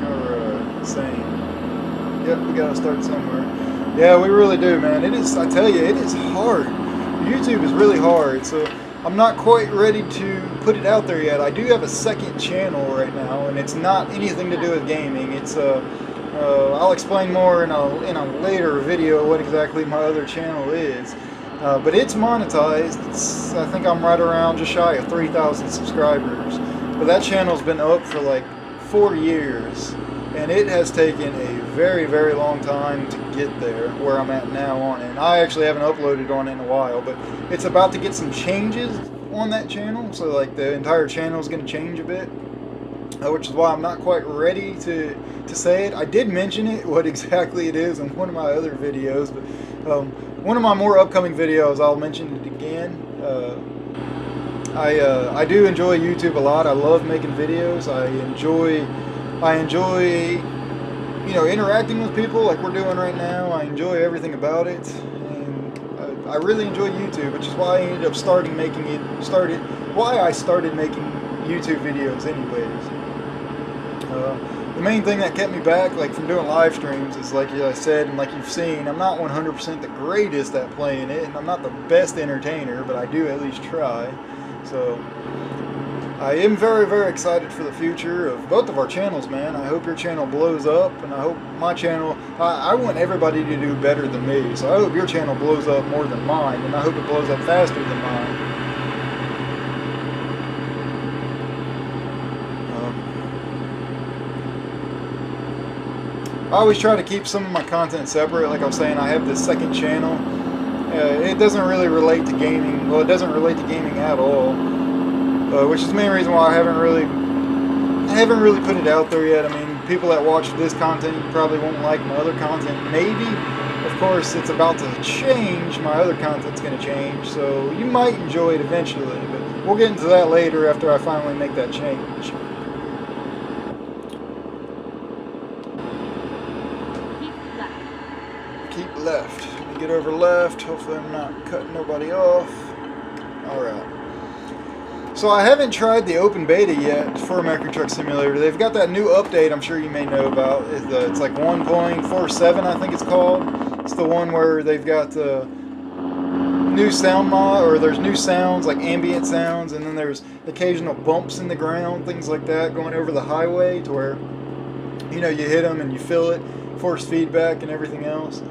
Alright, same. Yep, we gotta start somewhere. Yeah, we really do, man. It is, I tell you, it is hard. YouTube is really hard, so I'm not quite ready to put it out there yet. I do have a second channel right now, and it's not anything to do with gaming. It's I'll explain more in a later video what exactly my other channel is. But it's monetized. I think I'm right around just shy of 3,000 subscribers. But that channel's been up for like 4 years, and it has taken a very, very long time to get there where I'm at now on it. And I actually haven't uploaded on it in a while, but it's about to get some changes on that channel. So like the entire channel is going to change a bit, which is why I'm not quite ready to say it. I did mention it, what exactly it is, in one of my other videos, but one of my more upcoming videos I'll mention it again. I do enjoy YouTube a lot. I love making videos. I enjoy interacting with people like we're doing right now. I enjoy everything about it, and I really enjoy YouTube, which is why I ended up why I started making YouTube videos anyways. The main thing that kept me back from doing live streams is, like I said and like you've seen, I'm not 100% the greatest at playing it, and I'm not the best entertainer, but I do at least try. So I am very, very excited for the future of both of our channels, man. I hope your channel blows up, and I hope my channel, I want everybody to do better than me, so I hope your channel blows up more than mine, and I hope it blows up faster than mine. I always try to keep some of my content separate. Like I was saying, I have this second channel. It doesn't really relate to gaming. Well, it doesn't relate to gaming at all. Which is the main reason why I haven't really put it out there yet. I mean, people that watch this content probably won't like my other content. Maybe. Of course, it's about to change. My other content's going to change. So you might enjoy it eventually. But we'll get into that later after I finally make that change. Keep left. Let me get over left. Hopefully I'm not cutting nobody off. Alright. So I haven't tried the open beta yet for American Truck Simulator. They've got that new update I'm sure you may know about. It's like 1.47 I think it's called. It's the one where they've got the new sound mod, or there's new sounds like ambient sounds, and then there's occasional bumps in the ground, things like that, going over the highway to where, you know, you hit them and you feel it, force feedback and everything else.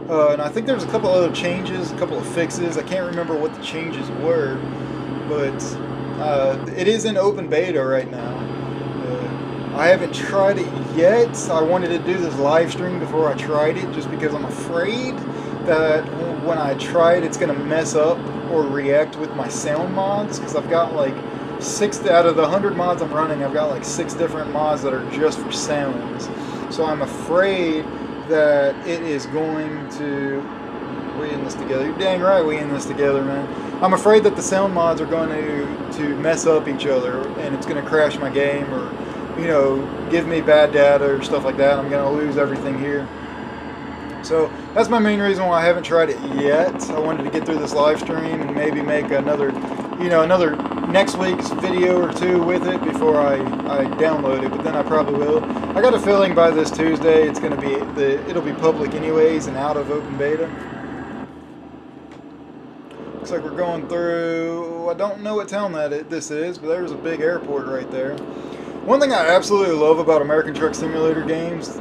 And I think there's a couple other changes, a couple of fixes. I can't remember what the changes were, but it is in open beta right now. I haven't tried it yet. I wanted to do this live stream before I tried it, just because I'm afraid that when I try it, it's going to mess up or react with my sound mods, because I've got like 6 out of the 100 mods I'm running, I've got like 6 different mods that are just for sounds. So I'm afraid that it is going to... We in this together. You're dang right we in this together, man. I'm afraid that the sound mods are going to mess up each other, and it's going to crash my game, or, you know, give me bad data or stuff like that. I'm going to lose everything here. So that's my main reason why I haven't tried it yet. I wanted to get through this live stream and maybe make another, you know, another next week's video or two with it before I download it, but then I probably will. I got a feeling by this Tuesday it's going to be it'll be public anyways and out of open beta. Looks like we're going through, I don't know what town this is, but there's a big airport right there. One thing I absolutely love about American Truck Simulator games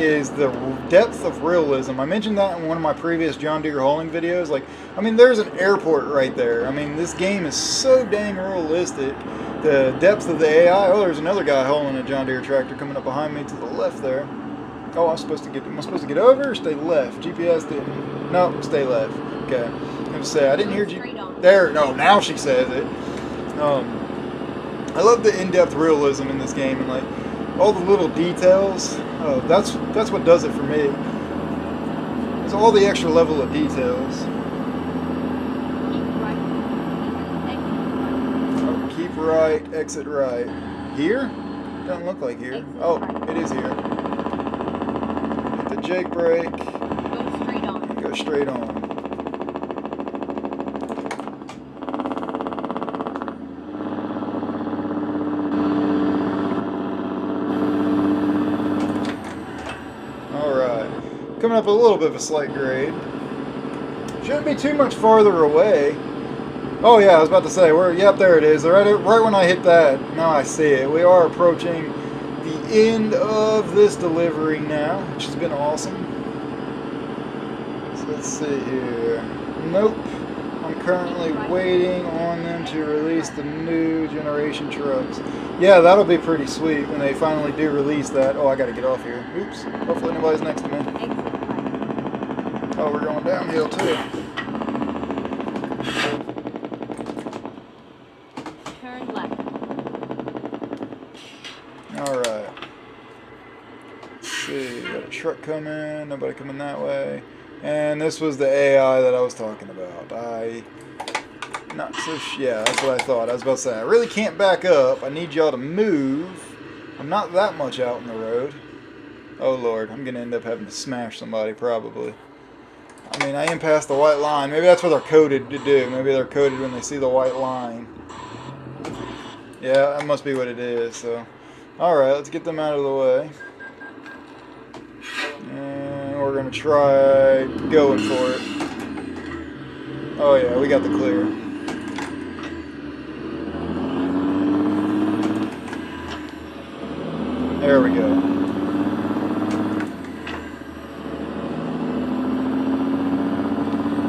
is the depth of realism. I mentioned that in one of my previous John Deere hauling videos. Like, I mean, there's an airport right there. I mean, this game is so dang realistic. The depth of the AI. Oh, there's another guy hauling a John Deere tractor coming up behind me to the left there. Oh, am I supposed to get over or stay left? GPS didn't. No, stay left. Okay. I'm gonna say I didn't hear there. No, now she says it. I love the in-depth realism in this game, and like all the little details. That's what does it for me. It's all the extra level of details. Oh, keep right, exit right. Here? Doesn't look like here. Oh, it is here. Hit the Jake brake. Go straight on. And go straight on. Coming up a little bit of a slight grade. Shouldn't be too much farther away. Oh yeah, I was about to say, yep, there it is. Right when I hit that, now I see it. We are approaching the end of this delivery now, which has been awesome. So let's see here. Nope. I'm currently waiting on them to release the new generation trucks. Yeah, that'll be pretty sweet when they finally do release that. Oh, I gotta get off here. Oops. Hopefully nobody's next to me. Oh, we're going downhill too. Turn left. Alright. Let's see. Got a truck coming. Nobody coming that way. And this was the AI that I was talking about. Yeah, that's what I thought. I was about to say, I really can't back up. I need y'all to move. I'm not that much out in the road. Oh Lord, I'm going to end up having to smash somebody probably. I mean, I am past the white line. Maybe that's what they're coded to do. Maybe they're coded when they see the white line. Yeah, that must be what it is. So, alright, let's get them out of the way. And we're going to try going for it. Oh yeah, we got the clear. There we go.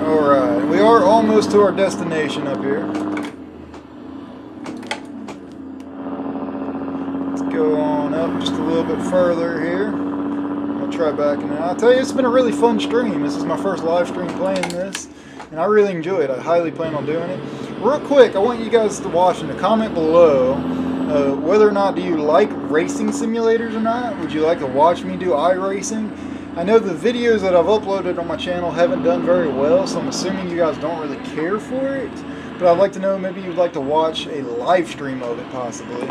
Alright, we are almost to our destination up here. Let's go on up just a little bit further here. I'll try backing out. I'll tell you, it's been a really fun stream. This is my first live stream playing this, and I really enjoy it. I highly plan on doing it. Real quick, I want you guys to watch and to comment below whether or not do you like racing simulators or not. Would you like to watch me do iRacing? I know the videos that I've uploaded on my channel haven't done very well, so I'm assuming you guys don't really care for it. But I'd like to know, maybe you'd like to watch a live stream of it, possibly.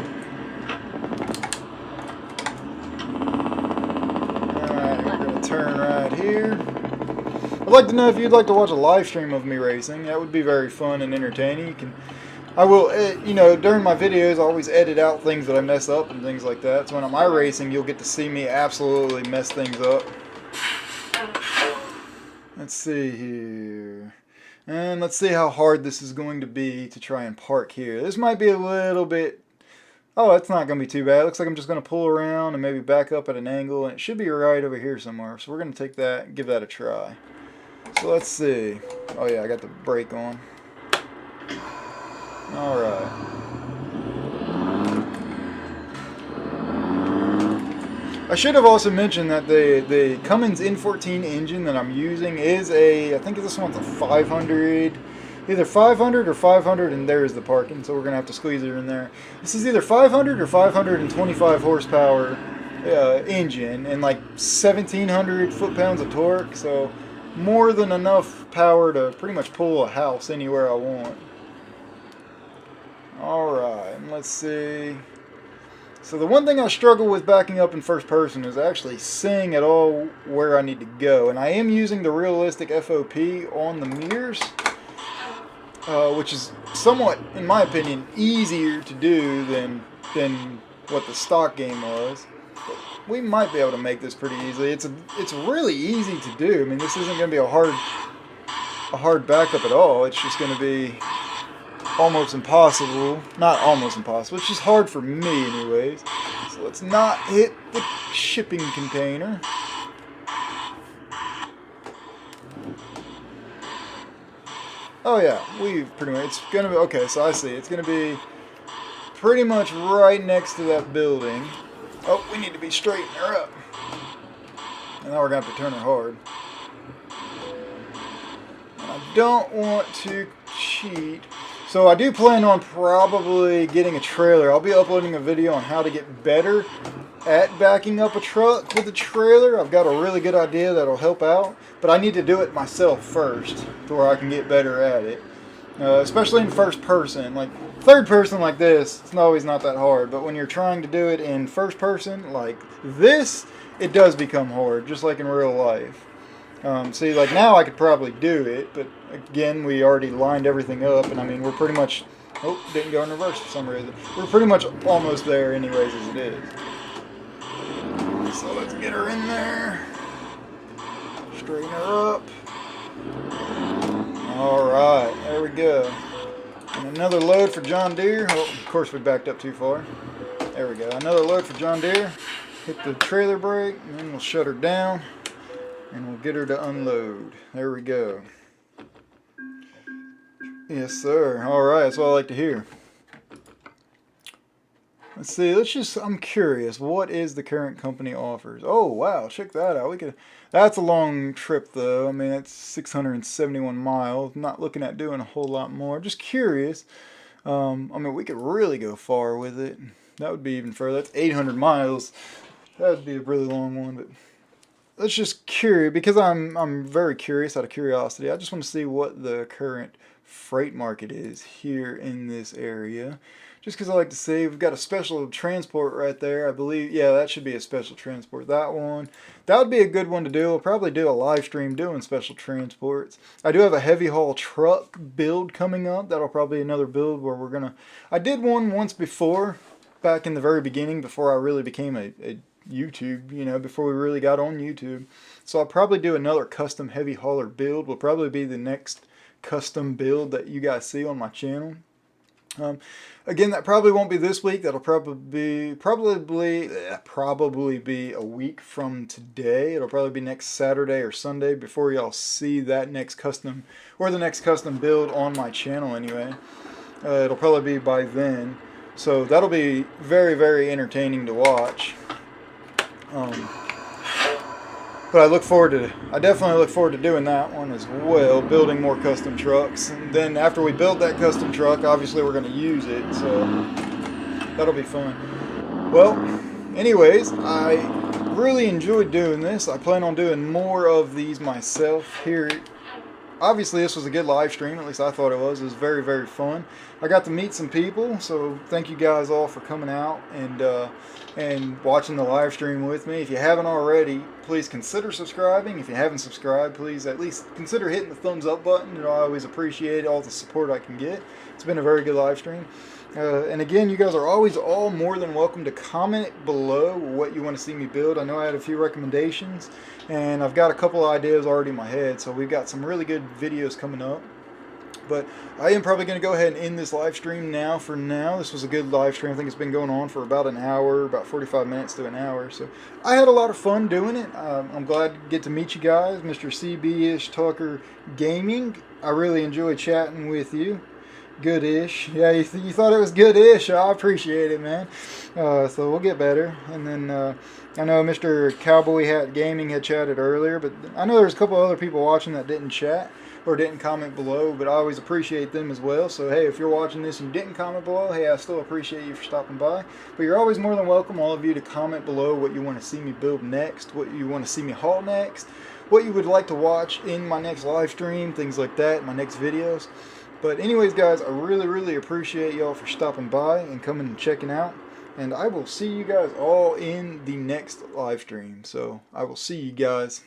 Alright, we're going to turn right here. I'd like to know if you'd like to watch a live stream of me racing. That would be very fun and entertaining. I will, you know, during my videos, I always edit out things that I mess up and things like that. So when I'm iRacing, you'll get to see me absolutely mess things up. Let's see here. And let's see how hard this is going to be to try and park here. This might be a little bit... Oh, it's not going to be too bad. It looks like I'm just going to pull around and maybe back up at an angle. And it should be right over here somewhere. So we're going to take that and give that a try. So let's see. Oh yeah, I got the brake on. Alright. I should have also mentioned that the Cummins N14 engine that I'm using is a, I think this one's a 500, either 500 or 500, and there's the parking, so we're going to have to squeeze it in there. This is either 500 or 525 horsepower engine and like 1700 foot-pounds of torque, so more than enough power to pretty much pull a house anywhere I want. Alright, let's see. So the one thing I struggle with backing up in first person is actually seeing at all where I need to go. And I am using the realistic FOP on the mirrors, which is somewhat, in my opinion, easier to do than what the stock game was. But we might be able to make this pretty easily. It's really easy to do. I mean, this isn't going to be a hard backup at all. It's just going to be almost impossible. Not almost impossible. It's just hard for me anyways. So let's not hit the shipping container. Oh yeah, we've pretty much, it's gonna be, okay, so I see. It's gonna be pretty much right next to that building. Oh, we need to be straightening her up. And now we're gonna have to turn her hard. I don't want to cheat. So I do plan on probably getting a trailer. I'll be uploading a video on how to get better at backing up a truck with a trailer. I've got a really good idea that'll help out, but I need to do it myself first to where I can get better at it. Especially in first person. Like third person like this, it's always not that hard, but when you're trying to do it in first person like this, it does become hard, just like in real life. See, like now I could probably do it, but again, we already lined everything up, and I mean, we're pretty much, oh, didn't go in reverse for some reason. We're pretty much almost there anyways as it is. So let's get her in there, straighten her up. Alright, there we go. And another load for John Deere. Oh, of course we backed up too far. There we go, another load for John Deere. Hit the trailer brake, and then we'll shut her down. And we'll get her to unload. There we go. Yes, sir. Alright, that's what I like to hear. Let's see, I'm curious. What is the current company offers? Oh, wow, check that out. That's a long trip, though. I mean, it's 671 miles. I'm not looking at doing a whole lot more. Just curious. I mean, we could really go far with it. That would be even further. That's 800 miles. That would be a really long one, but... Let's just curious, because I'm very curious out of curiosity. I just want to see what the current freight market is here in this area. Just because I like to see, we've got a special transport right there. I believe, yeah, that should be a special transport. That one, that would be a good one to do. I'll probably do a live stream doing special transports. I do have a heavy haul truck build coming up. That'll probably be another build where we're gonna. I did one once before, back in the very beginning, before I really became a YouTube, you know, before we really got on YouTube. So I'll probably do another custom heavy hauler build. Will probably be the next custom build that you guys see on my channel. Again, that probably won't be this week. That'll probably be a week from today. It'll probably be next Saturday or Sunday before y'all see that next custom or the next custom build on my channel anyway. It'll probably be by then. So that'll be very, very entertaining to watch. But I definitely look forward to doing that one as well, building more custom trucks. And then after we build that custom truck, obviously we're going to use it, so that'll be fun. Well, anyways, I really enjoyed doing this. I plan on doing more of these myself here. Obviously, this was a good live stream, at least I thought it was. It was very, very fun. I got to meet some people, so thank you guys all for coming out and watching the live stream with me. If you haven't already, please consider subscribing. If you haven't subscribed, please at least consider hitting the thumbs up button. I always appreciate all the support I can get. It's been a very good live stream. And again, you guys are always all more than welcome to comment below what you want to see me build. I know I had a few recommendations, and I've got a couple of ideas already in my head, so we've got some really good videos coming up. But I am probably going to go ahead and end this live stream now for now. This was a good live stream. I think it's been going on for about an hour, about 45 minutes to an hour. So I had a lot of fun doing it. I'm glad to get to meet you guys, Mr. CB-ish Tucker Gaming. I really enjoyed chatting with you. Good-ish. Yeah, you thought it was good-ish. I appreciate it, man. So we'll get better. And then I know Mr. Cowboy Hat Gaming had chatted earlier, but I know there's a couple other people watching that didn't chat or didn't comment below, but I always appreciate them as well. So hey, if you're watching this and you didn't comment below, hey, I still appreciate you for stopping by. But you're always more than welcome, all of you, to comment below what you want to see me build next, what you want to see me haul next, what you would like to watch in my next live stream, things like that, my next videos. But anyways, guys, I really, really appreciate y'all for stopping by and coming and checking out. And I will see you guys all in the next live stream. So I will see you guys.